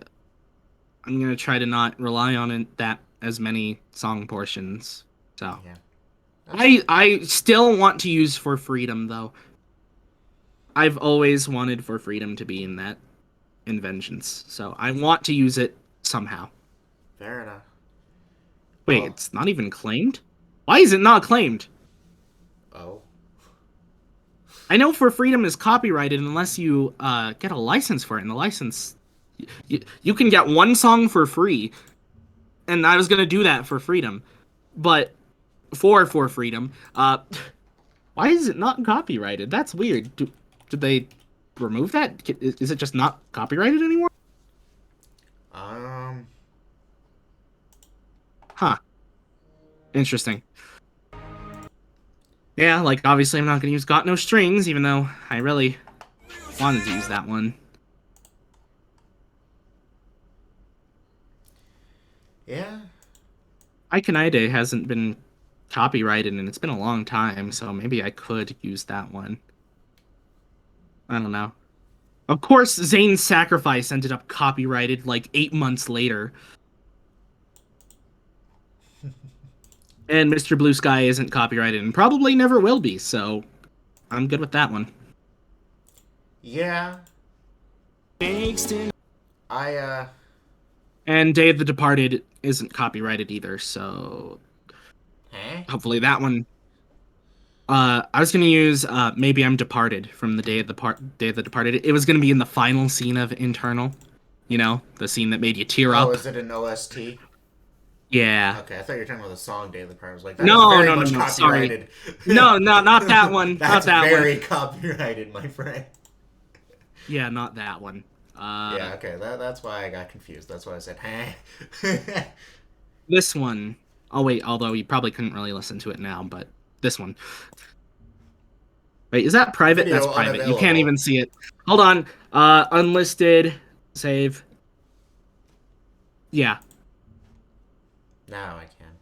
gonna try to not rely on it that as many song portions. So yeah. I still want to use For Freedom though. I've always wanted For Freedom to be in Vengeance, so I want to use it somehow. Fair enough. Wait, Well, it's not even claimed? Why is it not claimed? oh, I know For Freedom is copyrighted unless you get a license for it, and the license you can get one song for free, and I was gonna do that for Freedom, but for Freedom, why is it not copyrighted? That's weird. Did they remove that? Is it just not copyrighted anymore? um, Huh. Interesting. Yeah, like obviously I'm not gonna use Got No Strings, even though I really wanted to use that one. yeah. Ikenaide hasn't been copyrighted and it's been a long time, so maybe I could use that one. I don't know. Of course, Zane's Sacrifice ended up copyrighted like 8 months later. And Mr. Blue Sky isn't copyrighted and probably never will be, so I'm good with that one. Yeah. I, And Day of the Departed isn't copyrighted either, so eh? hopefully that one. I was gonna use Maybe I'm Departed from the Day of the Departed. It was gonna be in the final scene of Internal, you know, the scene that made you tear Oh, up. is it an OST? Yeah. Okay, I thought you were talking about the song Day of the Departed. I was like, that No, is very no, no, much no, sorry. copyrighted. No, not that one. That's Not that very one. copyrighted, my friend. Yeah, not that one. Uh, Yeah, okay, that's why I got confused. That's why I said, huh? this one. Oh wait, although you probably couldn't really listen to it now, but this one. Wait, is that private? That's Video private. You can't even unavailable. see it. Hold on. Unlisted. Save. Yeah. Now I can.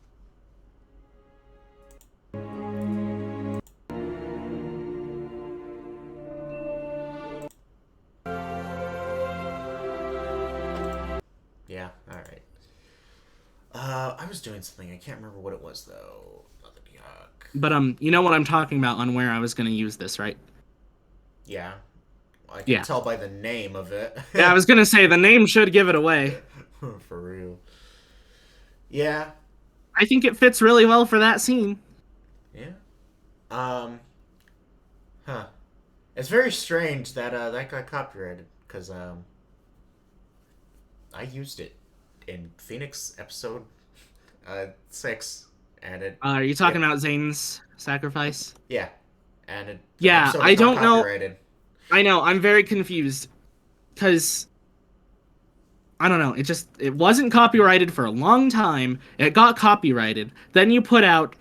Yeah, alright. I was doing something. I can't remember what it was, though. Yuck. But you know what I'm talking about on where I was gonna use this, right? Yeah, I can Yeah. tell by the name of it. Yeah, I was gonna say the name should give it away. For real. Yeah, I think it fits really well for that scene. yeah. Um, huh. It's very strange that that got copyrighted because I used it in Phoenix episode 6, and Are you talking it about Zane's sacrifice? yeah, and the Yeah, episode I is not don't know. copyrighted. I know. I'm very confused because I don't know. It wasn't copyrighted for a long time. It got copyrighted. Then you put out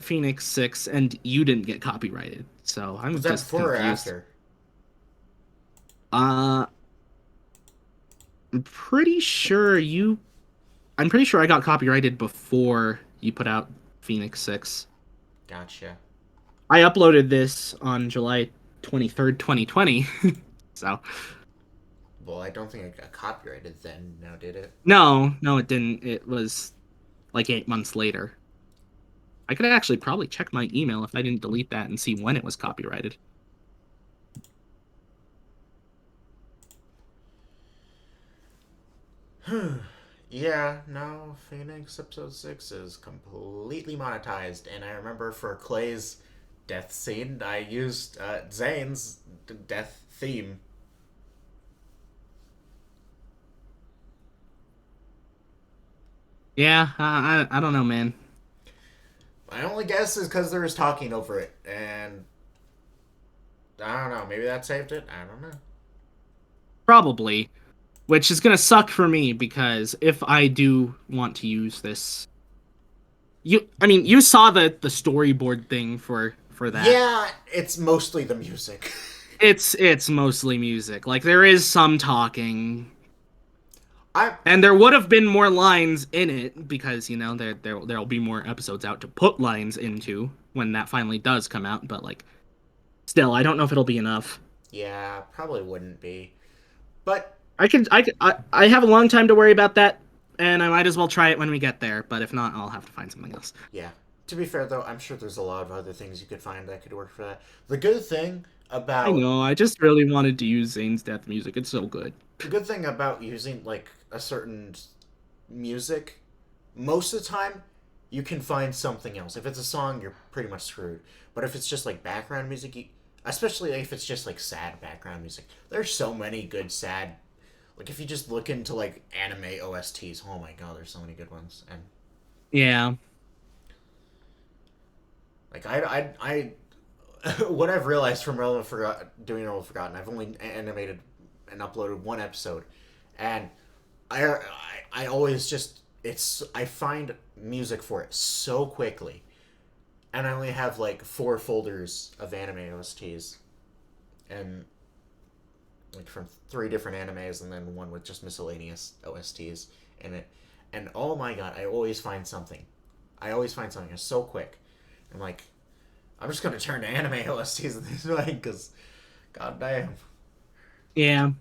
Phoenix 6 and you didn't get copyrighted. So Was I'm that just before or confused. after? Uh I'm pretty sure you I'm pretty sure I got copyrighted before you put out Phoenix 6. Gotcha. I uploaded this on July 23rd, 2020. So, Well, I don't think it got copyrighted then. Now did it? no, it didn't. It was like 8 months later. I could actually probably check my email if I didn't delete that and see when it was copyrighted. Yeah, no, Phoenix episode 6 is completely monetized, and I remember for Clay's death scene, I used Zane's death theme. Yeah, I don't know, man. My only guess is because there was talking over it, and I don't know, maybe that saved it? I don't know. Probably, which is gonna suck for me because if I do want to use this, I mean, you saw the storyboard thing for that. Yeah, it's mostly the music. It's mostly music. Like there is some talking, I and there would have been more lines in it because there'll be more episodes out to put lines into when that finally does come out. But like, still, I don't know if it'll be enough. yeah, probably wouldn't be. But I have a long time to worry about that, and I might as well try it when we get there. But if not, I'll have to find something else. yeah. To be fair though, I'm sure there's a lot of other things you could find that could work for that. The good thing I about know. I just really wanted to use Zane's death music. It's so good. the good thing about using like a certain music, most of the time you can find something else. If it's a song, you're pretty much screwed. But if it's just like background music, especially if it's just like sad background music, there's so many good sad. Like if you just look into like anime OSTs, oh my god, there's so many good ones. And Yeah. like what I've realized from doing Realm Forgotten, I've only animated and uploaded one episode, and I always just I find music for it so quickly, and I only have like 4 folders of anime OSTs, and like from 3 different animes, and then one with just miscellaneous OSTs in it, and oh my god, I always find something. I always find something. It's so quick. I'm like, I'm just gonna turn to anime OSTs at this point because, god damn, Yeah.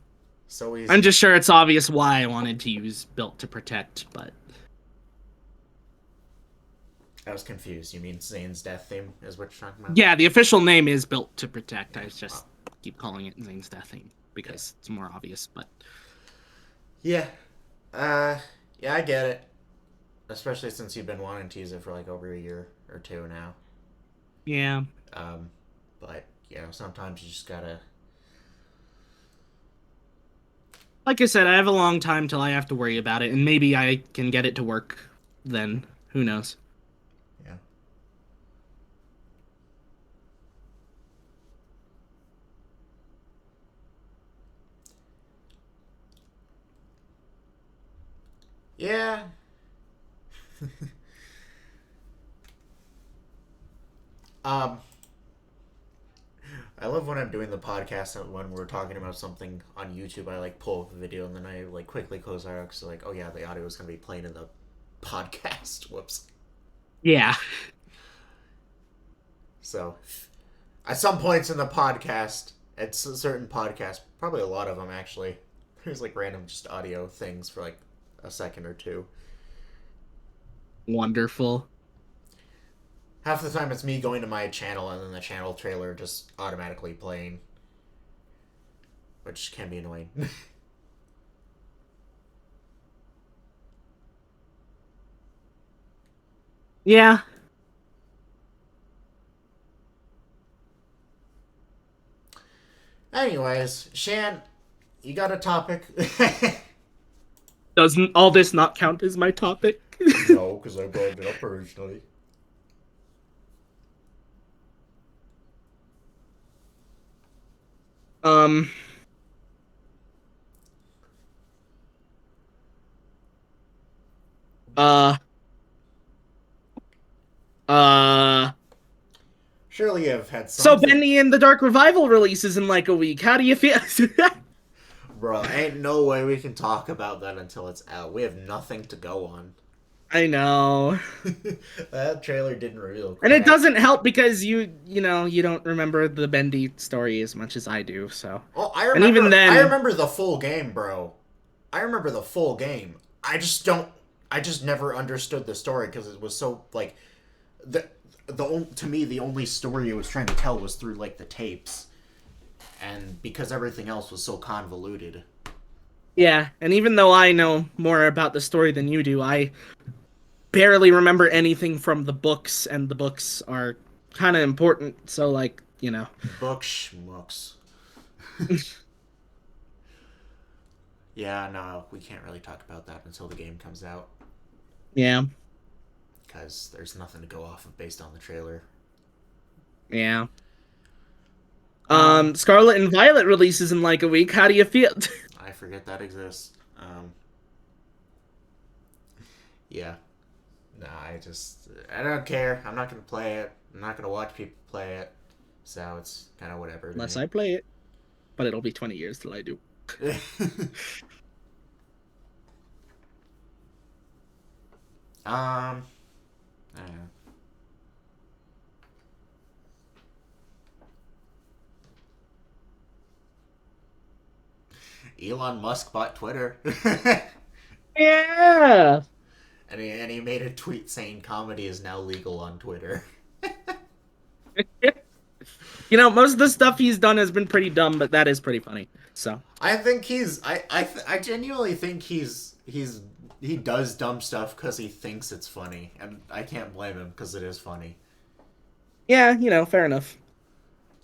so I'm easy. just sure it's obvious why I wanted to use Built to Protect, but I was confused. You mean Zane's death theme is what you're talking about? yeah, the official name is Built to Protect. I just keep calling it Zane's Death Theme Yeah. because it's more obvious, but Yeah. Uh, yeah, I get it. Especially since you've been wanting to use it for like over a year or two now. yeah. Um, but sometimes you just gotta. Like I said, I have a long time till I have to worry about it, and maybe I can get it to work then. Who knows? Yeah. Yeah. um, I love when I'm doing the podcast and when we're talking about something on YouTube. I like pull up a video and then I like quickly close out because like, oh yeah, the audio is gonna be playing in the podcast. Whoops. Yeah. So, at some points in the podcast, at certain podcasts, probably a lot of them actually, there's like random just audio things for like a second or two. Wonderful. Half the time it's me going to my channel and then the channel trailer just automatically playing, which can be annoying. Yeah. Anyways, Shan, you got a topic? Doesn't all this not count as my topic? No, because I brought it up originally. um uh uh Surely you've had so something. Bendy and the Dark Revival releases in like a week. How do you feel? Bro, ain't no way we can talk about that until it's out. We have nothing to go on. I know. That trailer didn't reveal And it crap. doesn't help because you don't remember the Bendy story as much as I do, so. Oh, I And even remember. then, I remember the full game, bro. I remember the full game. I just don't. I just never understood the story because it was so like to me the only story it was trying to tell was through like the tapes, and because everything else was so convoluted. yeah, and even though I know more about the story than you do, I barely remember anything from the books, and the books are kind of important, so like, Book schmucks. Yeah, no, we can't really talk about that until the game comes out yeah, because there's nothing to go off of based on the trailer. yeah. Um, Scarlet and Violet releases in like a week. How do you feel? I forget that exists. Yeah. No, I don't care. I'm not gonna play it. I'm not gonna watch people play it. So it's kind of whatever to Unless me. I play it, but it'll be 20 years till I do. I don't know. Elon Musk bought Twitter. Yeah. And he made a tweet saying comedy is now legal on Twitter. Most of the stuff he's done has been pretty dumb, but that is pretty funny. So, I think I genuinely think he does dumb stuff because he thinks it's funny, and I can't blame him because it is funny. yeah, fair enough.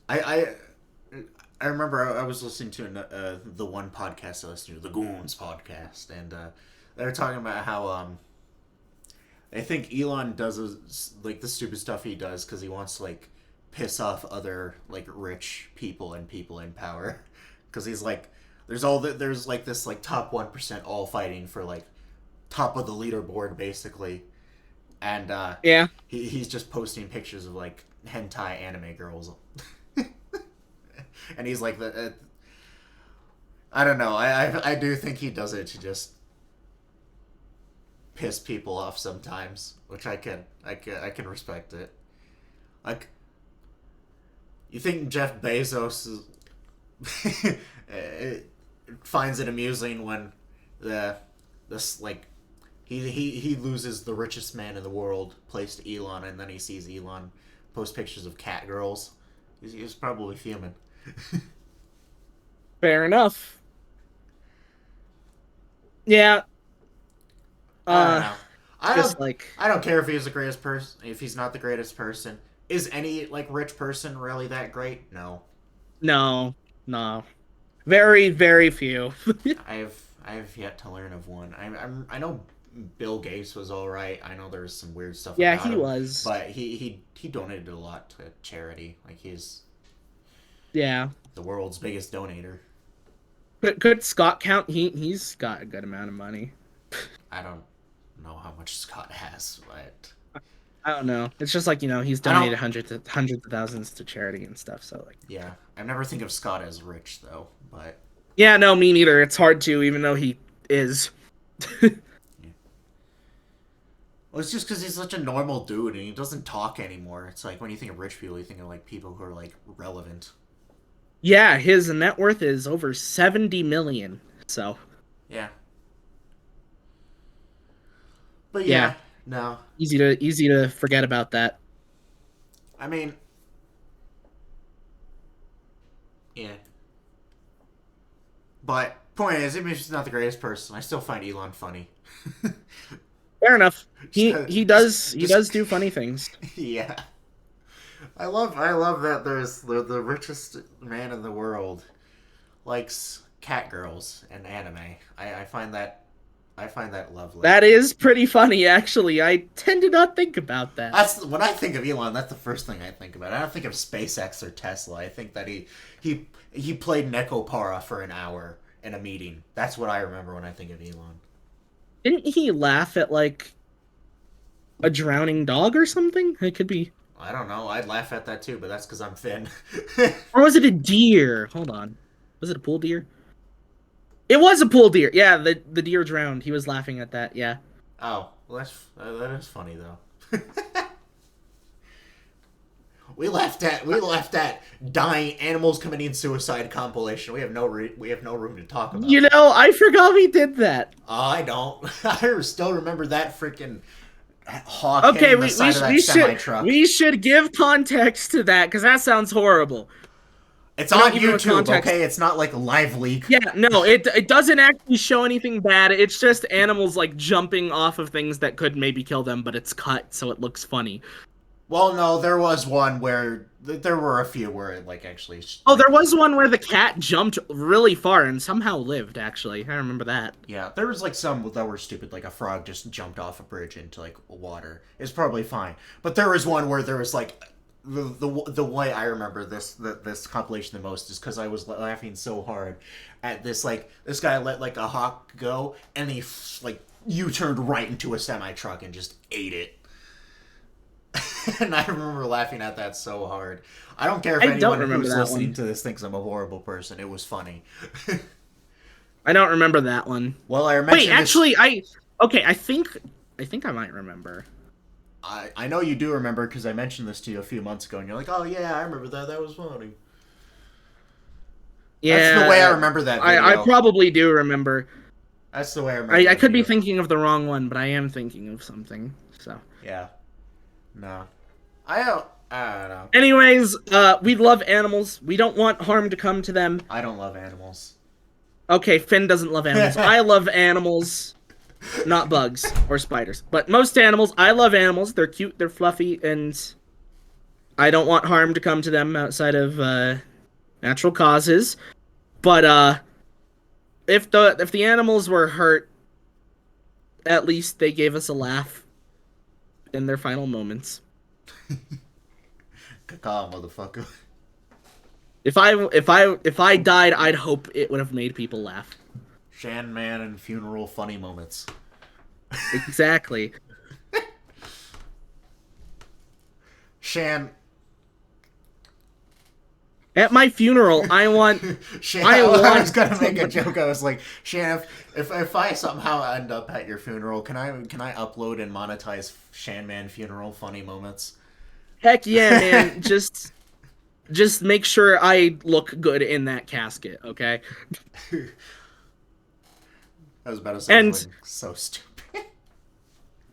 I I I remember I was listening to the one podcast I listened to, the Goons podcast, and they were talking about how I think Elon does like the stupid stuff he does because he wants to like piss off other like rich people and people in power because he's like there's like this like top 1% all fighting for like top of the leaderboard basically, and Yeah. he's just posting pictures of like hentai anime girls. And he's like I don't know. I do think he does it to just piss people off sometimes, which I can respect it. Like, you think Jeff Bezos finds it amusing when this like he loses the richest man in the world place to Elon, and then he sees Elon post pictures of cat girls. He's probably fuming. Fair enough. Yeah. I don't Uh, know. I just don't. like, I don't care if he's the greatest person. If he's not the greatest person, is any like rich person really that great? No. no, no. Very, very few. I've yet to learn of one. I know Bill Gates was all right. I know there's some weird stuff Yeah, about he him, was. but he donated a lot to charity. Like he's Yeah. the world's biggest donator. Could Scott count? He's got a good amount of money. I don't know how much Scott has, but I don't know. It's just like, he's I don't. donated hundreds of thousands to charity and stuff. So like, Yeah, I never think of Scott as rich though, but yeah, no, me neither. It's hard to, even though he is. yeah. Well, it's just because he's such a normal dude and he doesn't talk anymore. It's like when you think of rich people, you think of like people who are like relevant. Yeah, his net worth is over 70 million. So Yeah, but yeah, yeah, no. easy to forget about that. I mean, yeah. But point is, even if he's not the greatest person, I still find Elon funny. Fair enough. just, He does do funny things. yeah. I love that there's the richest man in the world likes cat girls and anime. I find that lovely. That is pretty funny, actually. I tend to not think about that. That's when I think of Elon. That's the first thing I think about. I don't think of SpaceX or Tesla. I think that he played Nekopara for an hour in a meeting. That's what I remember when I think of Elon. Didn't he laugh at like a drowning dog or something? It could be. I don't know. I'd laugh at that too, but that's because I'm thin. Or was it a deer? Hold on. Was it a pool deer? It was a pool deer. Yeah, the deer drowned. He was laughing at that. Yeah. Oh, well, that is funny though. we left at dying animals committing suicide compilation. We have no room to talk about. I forgot we did that. Oh, I don't. I still remember that freaking hawk Okay, hitting the side of that semi truck. we should give context to that because that sounds horrible. It's Not on even with YouTube, context. okay? It's not like a live leak. Yeah, no, it doesn't actually show anything bad. It's just animals like jumping off of things that could maybe kill them, but it's cut so it looks funny. Well, no, there was one where there were a few where it like actually. Oh, there was one where the cat jumped really far and somehow lived. Actually, I remember that. Yeah, there was like some that were stupid, like a frog just jumped off a bridge into like water. It's probably fine, but there was one where there was like the way I remember this compilation the most is because I was laughing so hard at this guy let like a hawk go and he like U-turned right into a semi truck and just ate it. And I remember laughing at that so hard. I don't care if anyone who's listening to this thinks I'm a horrible person. It was funny. I don't remember that one. Well, I mentioned Wait, actually, I think I might remember. I know you do remember because I mentioned this to you a few months ago, and you're like, "Oh yeah, I remember that. That was funny." Yeah, that's the way I remember that video. I probably do remember. That's the way I remember. I could be thinking of the wrong one, but I am thinking of something. So yeah, no, I don't know. Anyways, we love animals. We don't want harm to come to them. I don't love animals. Okay, Finn doesn't love animals. I love animals. Not bugs or spiders, but most animals. I love animals. They're cute, they're fluffy, and I don't want harm to come to them outside of natural causes. But if the animals were hurt, at least they gave us a laugh in their final moments. Caca, motherfucker. If I died, I'd hope it would have made people laugh. Shan Man and funeral funny moments. Exactly. Shan. At my funeral, I want. Shan, I was gonna make a joke. I was like, Shan, if I somehow end up at your funeral, can I upload and monetize Shan Man funeral funny moments? Heck yeah, man! Just make sure I look good in that casket, okay? I was about to say something so stupid.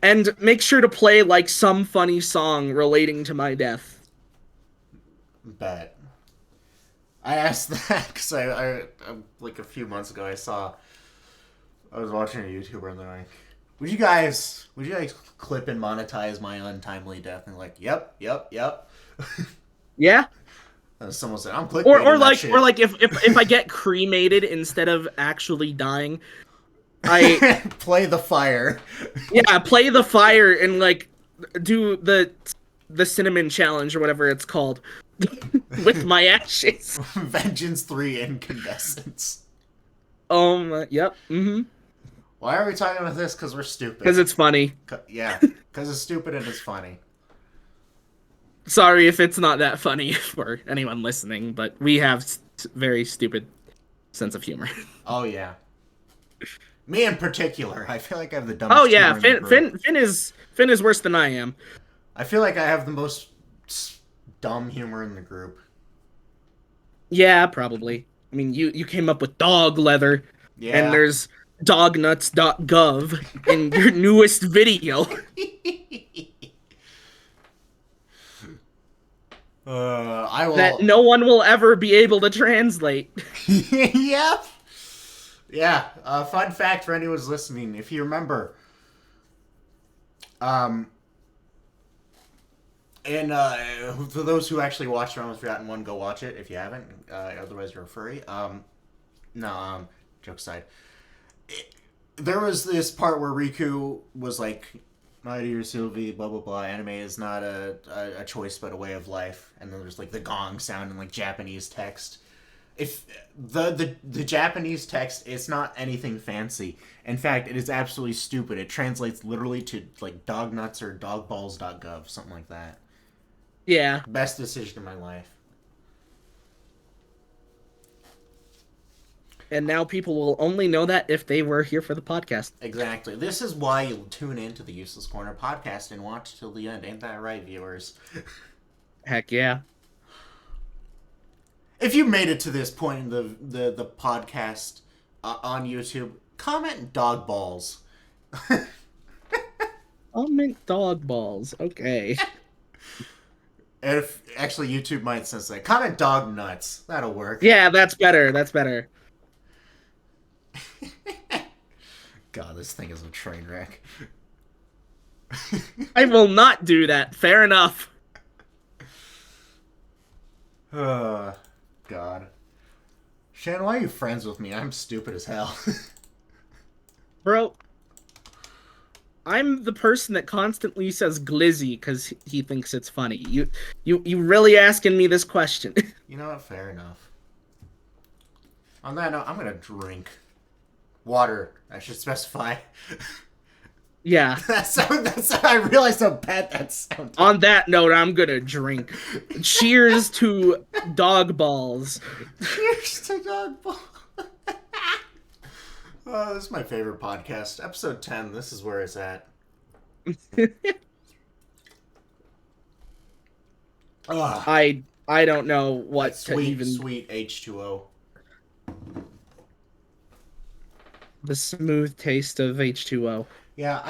And make sure to play like some funny song relating to my death. Bet. I asked that because I like a few months ago I was watching a YouTuber and they're like, would you guys clip and monetize my untimely death? And like, yep. Yeah. And someone said, I'm clickbaiting or like if I get cremated instead of actually dying, I play the fire. Yeah, play the fire and like do the cinnamon challenge or whatever it's called with my ashes. Vengeance 3 Incandescence. Yep. Mm-hmm. Why are we talking about this? Because we're stupid. Because it's funny. Yeah, because it's stupid and it's funny. Sorry if it's not that funny for anyone listening, but we have very stupid sense of humor. Oh yeah, me in particular. I feel like I have the Oh dumbest yeah, humor in the group. Finn is worse than I am. I feel like I have the most dumb humor in the group. Yeah, probably. I mean, you came up with dog leather, and Yeah. there's dognuts.gov in your newest video. I That will. no one will ever be able to translate. Yep. Yeah. Fun fact for anyone who's listening: if you remember, um, and for those who actually watched Realm of Forgotten One, go watch it if you haven't. Otherwise, you're a furry. No. Joke aside, there was this part where Riku was like, "My dear Sylvie, blah blah blah. Anime is not a choice but a way of life." And then there's like the gong sound and like Japanese text. If the Japanese text, it's not anything fancy. In fact, it is absolutely stupid. It translates literally to like dog nuts or dogballs.gov, something like that. Yeah, Best decision of my life. and now people will only know that if they were here for the podcast. Exactly. This is why you tune in to the Useless Corner podcast and watch till the end. Ain't that right, viewers? Heck yeah. If you made it to this point in the podcast on YouTube, comment dog balls. Comment dog balls. Okay. If actually YouTube might sense that, comment dog nuts. That'll work. Yeah, that's better. That's better. God, this thing is a train wreck. I will not do that. Fair enough. God. Shan, why are you friends with me? I'm stupid as hell. Bro, I'm the person that constantly says glizzy because he thinks it's funny. You really asking me this question? You know what? Fair enough. On that note, I'm gonna drink water. I should specify. Yeah. That's I realized how bad that sounded. On that note, I'm gonna drink. Cheers to dog balls. Cheers to dog ball. Oh, this is my favorite podcast. Episode 10. This is where it's at. Ugh. I don't know what That to sweet, even sweet H2O. the smooth taste of H2O. Yeah,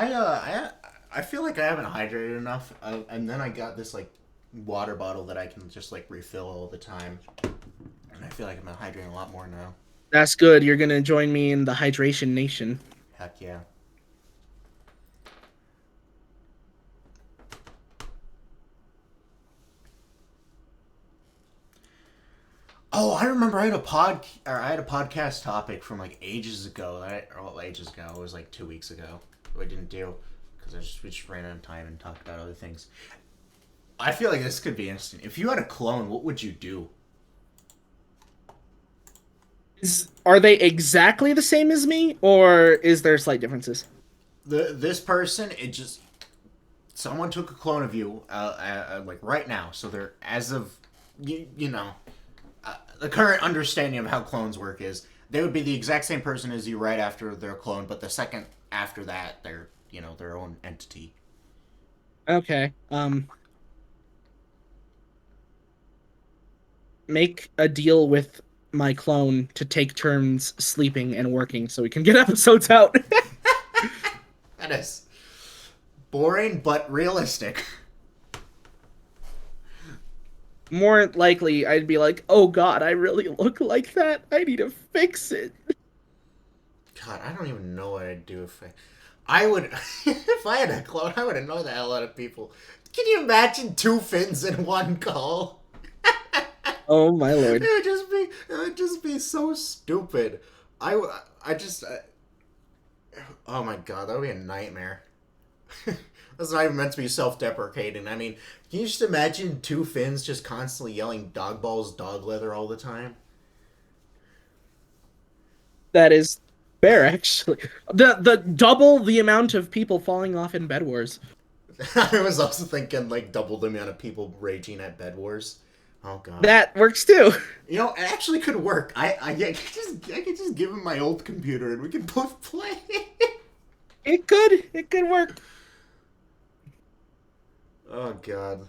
I feel like I haven't hydrated enough, and then I got this like water bottle that I can just like refill all the time, and I feel like I'm hydrating a lot more now. That's good. You're gonna join me in the hydration nation. Heck yeah. Oh, I remember I had a podcast topic from like ages ago. Ages ago. It was like 2 weeks ago. I didn't do because we just ran out of time and talked about other things. I feel like this could be interesting. If you had a clone, what would you do? Are they exactly the same as me, or is there slight differences? This person, someone took a clone of you, like right now. So they're as of you know. The current understanding of how clones work is they would be the exact same person as you right after their clone, but the second after that, they're their own entity. Okay. Make a deal with my clone to take turns sleeping and working so we can get episodes out. That is boring but realistic. More likely, I'd be like, "Oh God, I really look like that. I need to fix it." God, I don't even know what I'd do I would if I had a clone. I would annoy the hell out of people. Can you imagine 2 fins in one call? Oh my lord. It would just be so stupid. Oh my god, that would be a nightmare. That's not even meant to be self-deprecating. I mean, can you just imagine 2 fins just constantly yelling dog balls, dog leather all the time? That is Fair, actually. The double the amount of people falling off in Bed Wars. I was also thinking like double the amount of people raging at Bed Wars. Oh god. That works too. You know, it actually could work. I could just give him my old computer and we could both play. It could. It could work. Oh god.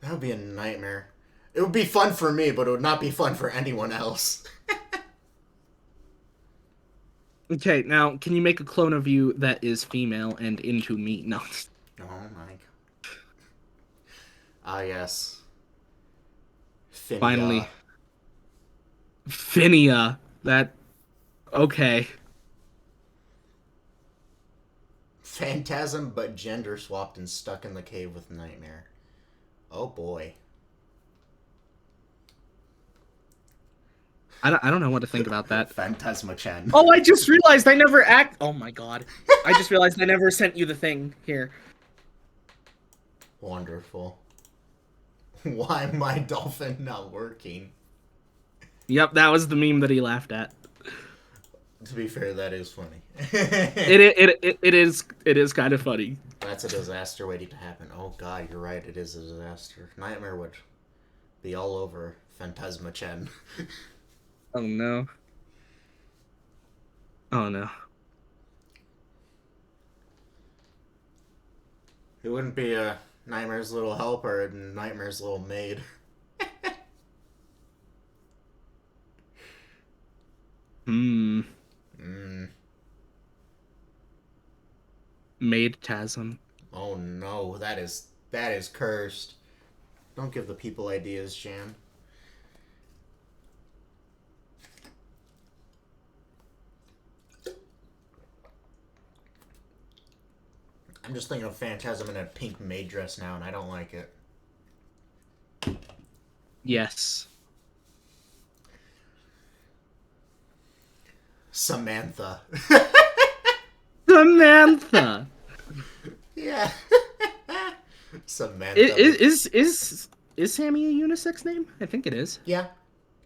That would be a nightmare. It would be fun for me, but it would not be fun for anyone else. Okay, now can you make a clone of you that is female and into me? No. Oh my god. Ah yes. Finia. Finally. Finia. That. Okay. Phantasm but gender swapped and stuck in the cave with Nightmare. Oh boy. I don't know what to think about that. Phantasma Chen. Oh, I just realized I never act. Oh my god. I just realized I never sent you the thing here. Wonderful. Why my dolphin not working? Yep, that was the meme that he laughed at. To be fair, that is funny. It is kind of funny. That's a disaster waiting to happen. Oh god, you're right, it is a disaster. Nightmare would be all over Phantasma Chen. Oh no. Oh no. It wouldn't be a Nightmare's little helper and Nightmare's little maid. Hmm. Mm. Maid Tasm. Oh no, that is cursed. Don't give the people ideas, Jan. I'm just thinking of Phantasm in a pink maid dress now, and I don't like it. Yes. Samantha. Samantha. Yeah. Samantha. Is Sammy a unisex name? I think it is. Yeah.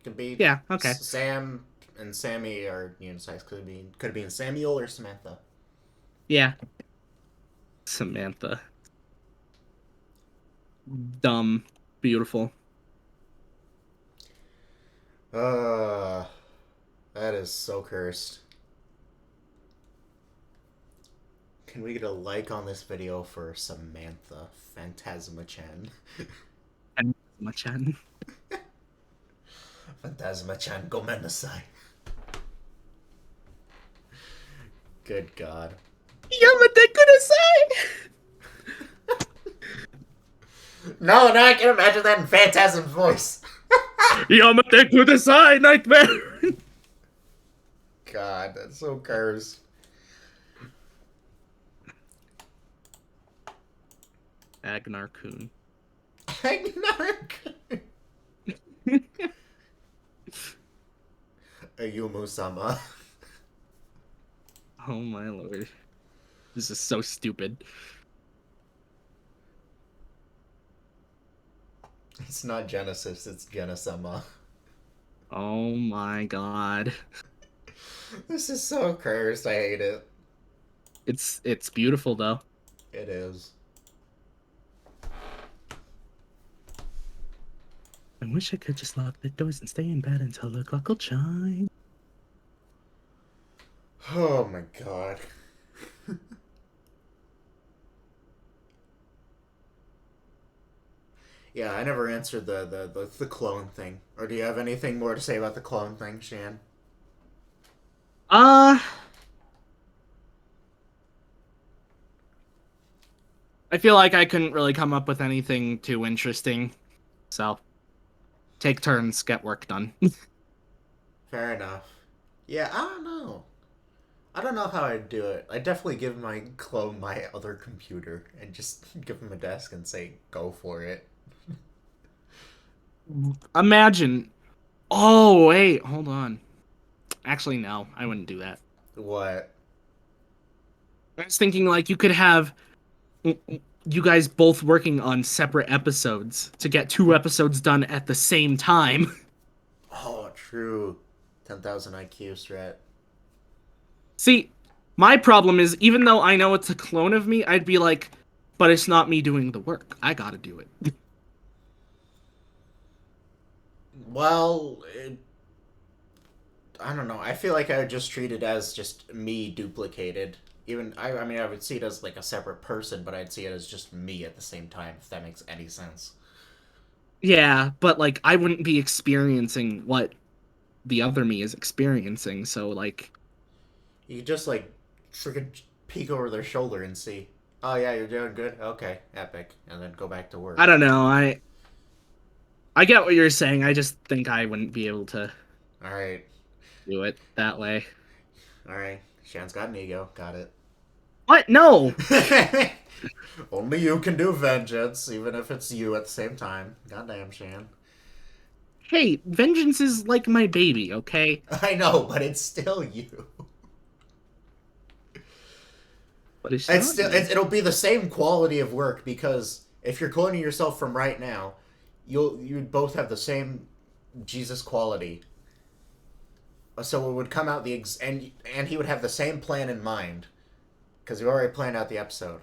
Could be. Yeah, okay. Sam and Sammy are unisex. Could be Samuel or Samantha. Yeah. Samantha. Dumb. Beautiful. That is so cursed. Can we get a like on this video for Samantha Phantasma Chen? And Machan. Phantasma Chen, gomennasai. Good God. Yamate kudasai! No, now I can imagine that in Phantasm's voice. Yamate kudasai, nightmare! God, that's so cursed. Agnar Kun. Ayumu-sama. Oh my lord. This is so stupid. It's not Genesis, it's Genisama. Oh my god. This is so cursed, I hate it. It's beautiful though. It is. I wish I could just lock the doors and stay in bed until the clock will chime. Oh my god. Yeah, I never answered the clone thing. Or do you have anything more to say about the clone thing, Shan? I feel like I couldn't really come up with anything too interesting. So, take turns, get work done. Fair enough. Yeah, I don't know. I don't know how I'd do it. I'd definitely give my clone my other computer and just give him a desk and say, go for it. Imagine. Oh, wait, hold on. Actually, no, I wouldn't do that. What? I was thinking like you could have you guys both working on separate episodes to get 2 episodes done at the same time. Oh, true. 10,000 IQ strat. See, my problem is even though I know it's a clone of me, I'd be like, but it's not me doing the work. I gotta do it. Well, I don't know. I feel like I would just treat it as just me duplicated. Even I mean, I would see it as like a separate person, but I'd see it as just me at the same time. If that makes any sense. Yeah, but like I wouldn't be experiencing what the other me is experiencing, so like You could just like freaking peek over their shoulder and see. Oh yeah, you're doing good. Okay, epic, and then go back to I work. don't know. I get what you're saying. I just think I wouldn't be able to All right, do it that way. all right. Shan's got an ego. Got What? No. it. Only you can do vengeance, even if it's you at the same time. Goddamn, Shan. Hey, vengeance is like my baby, okay? I know, but it's still you. But it's It's not still me. it'll be the same quality of work because if you're cloning yourself from right now, you'd both have the same Jesus quality. So it would come out and he would have the same plan in mind because you already planned out the episode.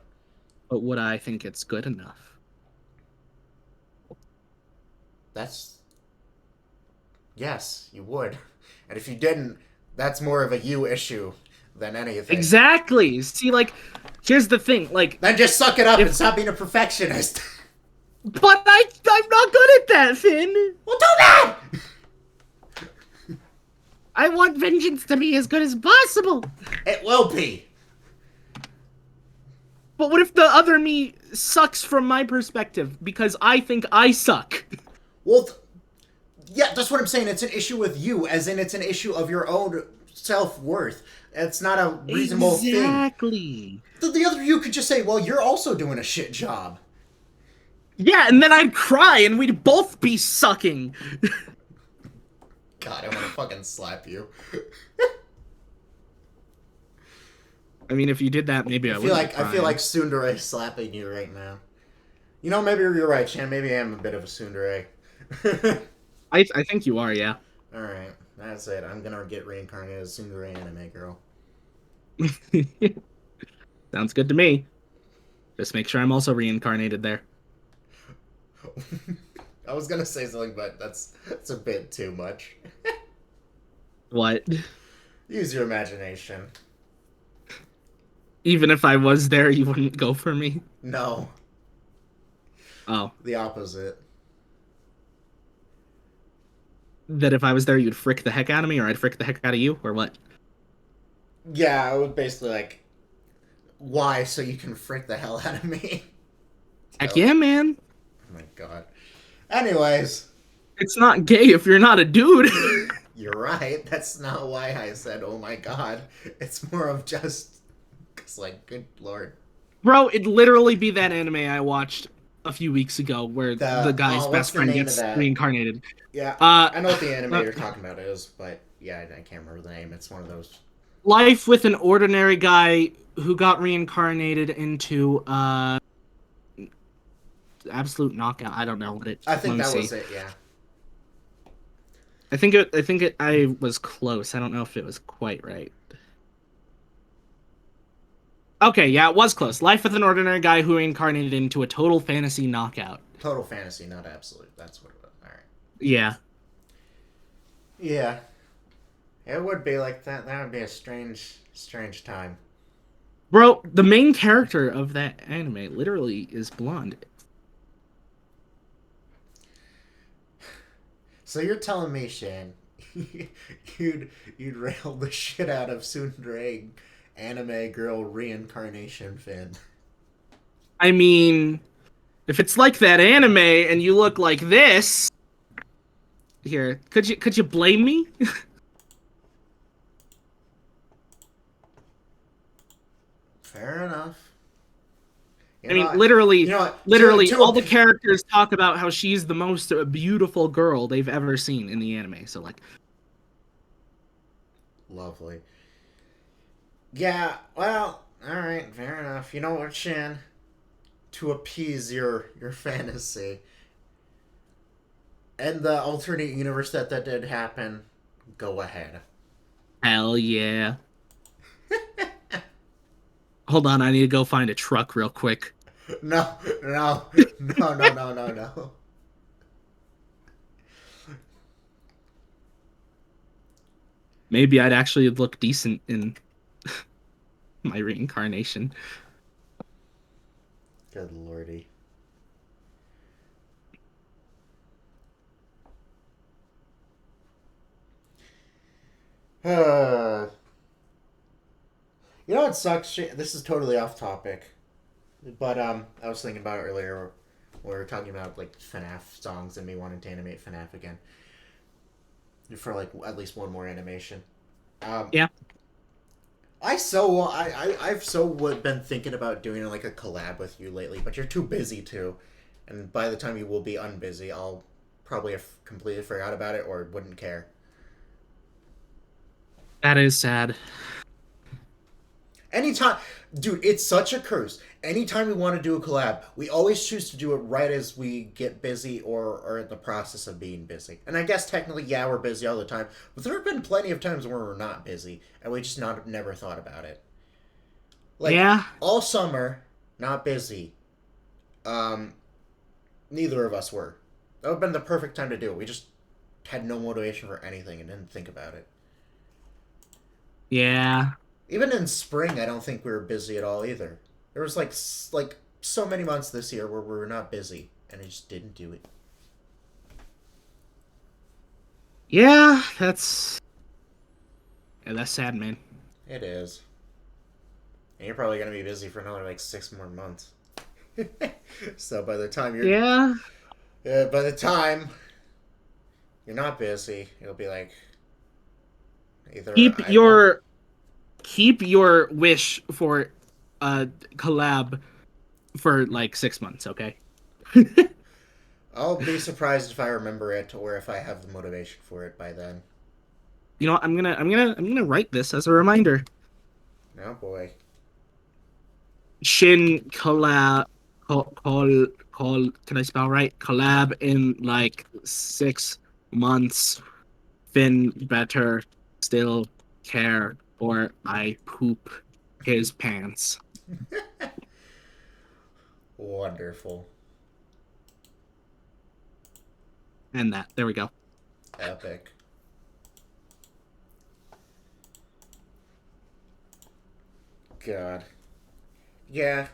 But would I think it's good enough? That's yes, you would. And if you didn't, that's more of a you issue than anything. Exactly. See, like, here's the thing. Like, Then just suck it up and if stop being a perfectionist. but I'm not good at that, Finn. Well, do that. I want vengeance to be as good as possible. It will be. But what if the other me sucks from my perspective because I think I suck? Well, yeah, that's what I'm saying. It's an issue with you, as in it's an issue of your own self worth. It's not a reasonable thing. Exactly. The other you could just say, well, you're also doing a shit job. Yeah, and then I'd cry and we'd both be sucking. God, I want to fucking slap you. I mean, if you did that, maybe I would. I feel like Tsundere slapping you right now. You know, maybe you're right, Shan. Maybe I am a bit of a Tsundere. I think you are, yeah. All right, that's it. I'm gonna get reincarnated as Tsundere anime girl. Sounds good to me. Just make sure I'm also reincarnated there. I was gonna say something, but that's a bit too much. What? Use your imagination. Even if I was there, you wouldn't go for me? No, Oh. the opposite. That if I was there, you'd frick the heck out of me, or I'd frick the heck out of you, or what? Yeah, I would basically like, why? So you can frick the hell out of me. Heck Oh, yeah, man. oh my god. Anyways, It's not gay if you're not a dude. you're right. That's not why I said, oh my god. It's more of just, cause like, good lord. Bro, it'd literally be that anime I watched a few weeks ago where the guy's What's best the friend name of gets that? reincarnated. Yeah, Uh, I know what the anime uh, you're talking about is, but yeah, I can't remember the name. It's one of those. Life with an ordinary guy who got reincarnated into absolute knockout. I don't know what it. I think Let me that see. was it. Yeah. I was close. I don't know if it was quite right. Okay, yeah, it was close. Life with an ordinary guy who reincarnated into a total fantasy knockout. Total fantasy, not absolute. That's what it was. All right. Yeah. Yeah, it would be like that. That would be a strange time. Bro, the main character of that anime literally is blonde. So you're telling me, Shane, you'd rail the shit out of Tsundere anime girl reincarnation Finn? I mean, if it's like that anime and you look like this, here, could you blame me? Fair enough. I mean, literally, what? literally, To all the characters talk about how she's the most beautiful girl they've ever seen in the anime. So, like, Lovely. Yeah. Well. All right. Fair enough. You know what, Shan? To appease your fantasy, and the alternate universe that did happen, go ahead. hell yeah. Hold on, I need to go find a truck real quick. No, no, no, no, no, no, no. Maybe I'd actually look decent in my reincarnation. Good lordy. You know what sucks? This is totally off topic, but I was thinking about it earlier. We were talking about like FNAF songs and me wanting to animate FNAF again for like at least one more animation. Um, Yeah, I've so been thinking about doing like a collab with you lately, but you're too busy to, and by the time you will be unbusy, I'll probably have completely forgot about it or wouldn't care. that is sad. Anytime, dude, it's such a curse. Anytime we want to do a collab, we always choose to do it right as we get busy or are in the process of being busy. And I guess technically, yeah, we're busy all the time, but there have been plenty of times where we're not busy and we just not never thought about it. Like Yeah, all summer, not busy. Um, Neither of us were. That would have been the perfect time to do it. We just had no motivation for anything and didn't think about it. yeah. Even in spring, I don't think we were busy at all either. There was like so many months this year where we were not busy, and I just didn't do it. Yeah, that's sad, man. It is, and you're probably gonna be busy for another like 6 more months. So Yeah. by the time you're not busy, it'll be like either Keep I won't. your keep your wish for a collab for like 6 months, okay? I'll be surprised if I remember it or if I have the motivation for it by then. You know what? I'm gonna write this as a reminder. Oh boy. Shin collab call can I spell right? Collab in like 6 months. Finn better still care or I poop his pants. Wonderful. And that. There we go. Epic. God. Yeah.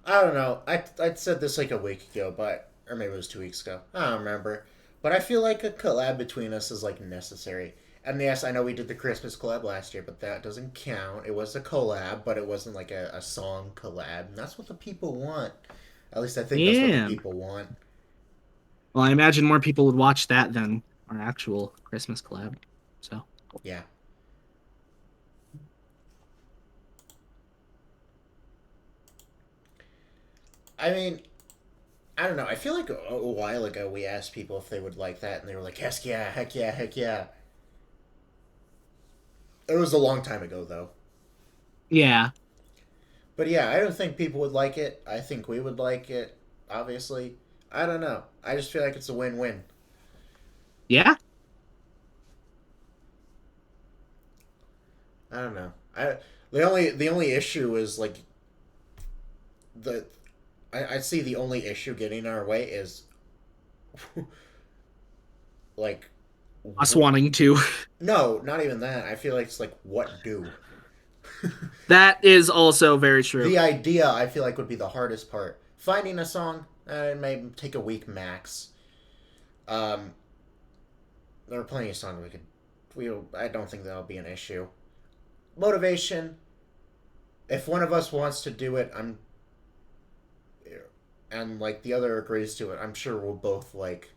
I don't know. I said this like a week ago, but or maybe it was 2 weeks ago. I don't remember. But I feel like a collab between us is like necessary. And yes, I know we did the Christmas collab last year, but that doesn't count. It was a collab, but it wasn't like a song collab. And that's what the people want. At least I think that's what the Yeah. people want. Well, I imagine more people would watch that than our actual Christmas collab. So, Yeah. I mean, I don't know. I feel like a while ago we asked people if they would like that, and they were like, "Heck yeah, heck yeah, heck yeah." It was a long time ago, though. yeah. But yeah, I don't think people would like it. I think we would like it. Obviously, I don't know. I just feel like it's a win-win. Yeah. I don't know. The only issue is like the I see the only issue getting in our way is like Us wanting to. no, not even that. I feel like it's like what do. That is also very true. The idea I feel like would be the hardest part. Finding a song, it may take a week max. Um, there are plenty of songs we could. We I don't think that'll be an issue. Motivation. If one of us wants to do it, and like the other agrees to it, I'm sure we'll both like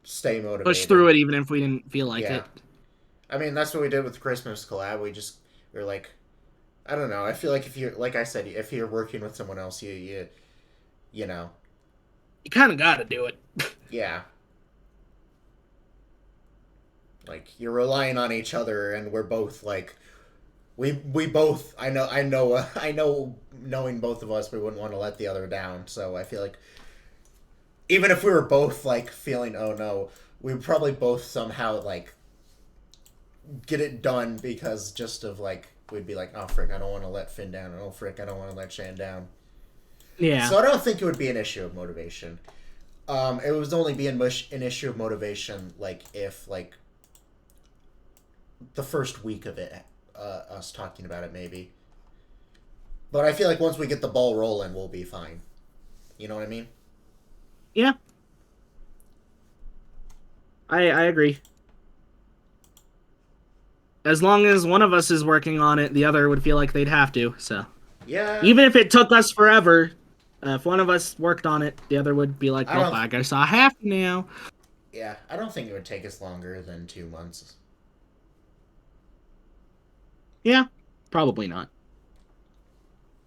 stay Push motivated. through it even if we didn't feel like Yeah, it. I mean that's what we did with the Christmas collab. We were like, I don't know. I feel like if you're like I said, if you're working with someone else, you know, You kind of got to do it. yeah, like you're relying on each other, and we're both like we both I know knowing both of us we wouldn't want to let the other down. So I feel like even if we were both like feeling oh no, we would probably both somehow like get it done because just of like we'd be like, oh frick, I don't want to let Finn down. Oh frick, I don't want to let Shan down. Yeah. So I don't think it would be an issue of motivation. It would only be an issue of motivation like if like the first week of it, us talking about it maybe. But I feel like once we get the ball rolling, we'll be fine. You know what I mean? Yeah. I agree. As long as one of us is working on it, the other would feel like they'd have to. So Yeah. even if it took us forever, if one of us worked on it, the other would be like, "Well, I guess I have to now." Yeah, I don't think it would take us longer than 2 months. Yeah, probably not.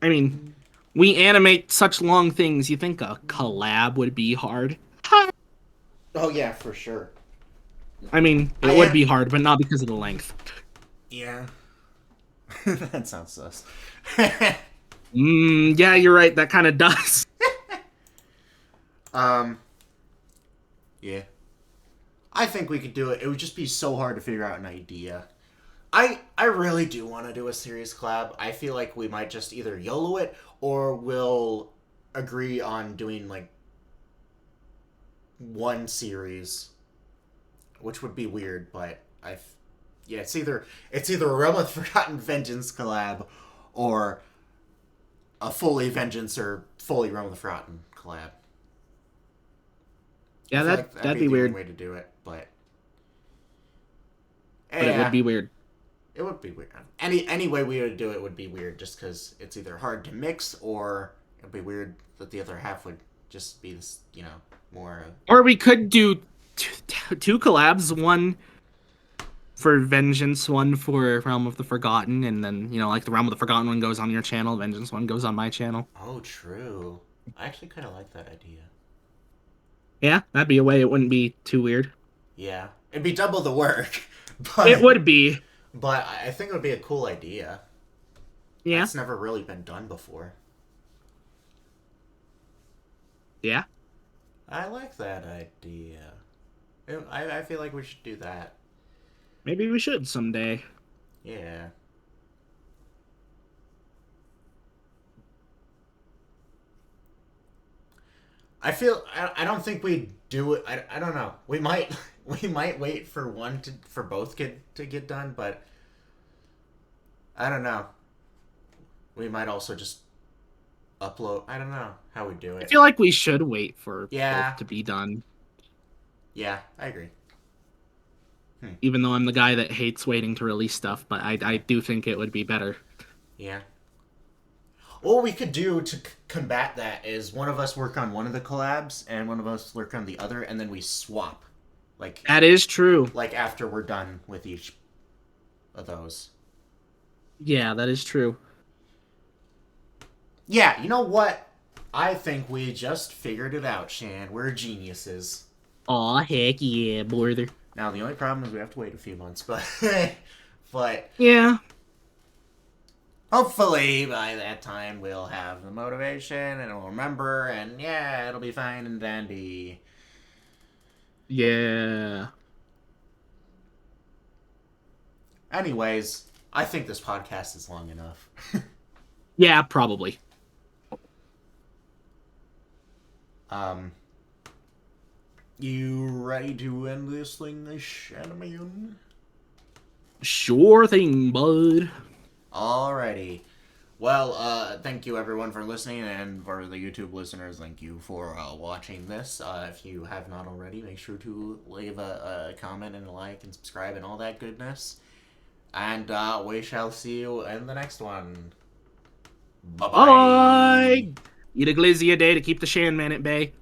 I mean, we animate such long things. You think a collab would be hard? Oh yeah, for sure. I mean, it would be hard, but not because of the length. Yeah. That sounds sus. Yeah, you're right. That kind of does. Yeah. I think we could do it. It would just be so hard to figure out an idea. I really do want to do a series collab. I feel like we might just either YOLO it or we'll agree on doing like one series, which would be weird, but yeah, it's either a Realm of Forgotten Vengeance collab or a fully Vengeance or fully Realm of the Forgotten collab. Yeah, that'd be the weird. only way to do it, but it would be weird. It would be weird. Any way we would do it would be weird, just because it's either hard to mix or it'd be weird that the other half would just be this, more. Or we could do two collabs, one for Vengeance, one for Realm of the Forgotten, and then like the Realm of the Forgotten one goes on your channel, Vengeance one goes on my channel. Oh, true. I actually kind of like that idea. Yeah, that'd be a way it wouldn't be too weird. Yeah, it'd be double the work, but it would be. But I think it would be a cool idea. Yeah, it's never really been done before. Yeah, I like that idea. I feel like we should do that. Maybe we should someday. Yeah. I don't think we do it. I don't know. We might wait for both to get done, but I don't know. We might also just upload. I don't know how we do it. I feel like we should wait for both to be done. Yeah, I agree. Even though I'm the guy that hates waiting to release stuff, but I do think it would be better. Yeah. What we could do to combat that is one of us work on one of the collabs and one of us work on the other, and then we swap. Like that is true. Like after we're done with each of those. Yeah, that is true. Yeah, you know what? I think we just figured it out, Shan. We're geniuses. Aw, heck yeah, brother. Now the only problem is we have to wait a few months, but yeah. Hopefully, by that time, we'll have the motivation, and we'll remember, and yeah, it'll be fine and dandy. Yeah. Anyways, I think this podcast is long enough. Yeah, probably. You ready to end this thing, Shanamian? Sure thing, bud. Alrighty. Well, thank you everyone for listening, and for the YouTube listeners, thank you for watching this. If you have not already, make sure to leave a comment and a like and subscribe and all that goodness. And we shall see you in the next one. Bye-bye. Bye. Eat a glizzy a day to keep the Shan Man at bay.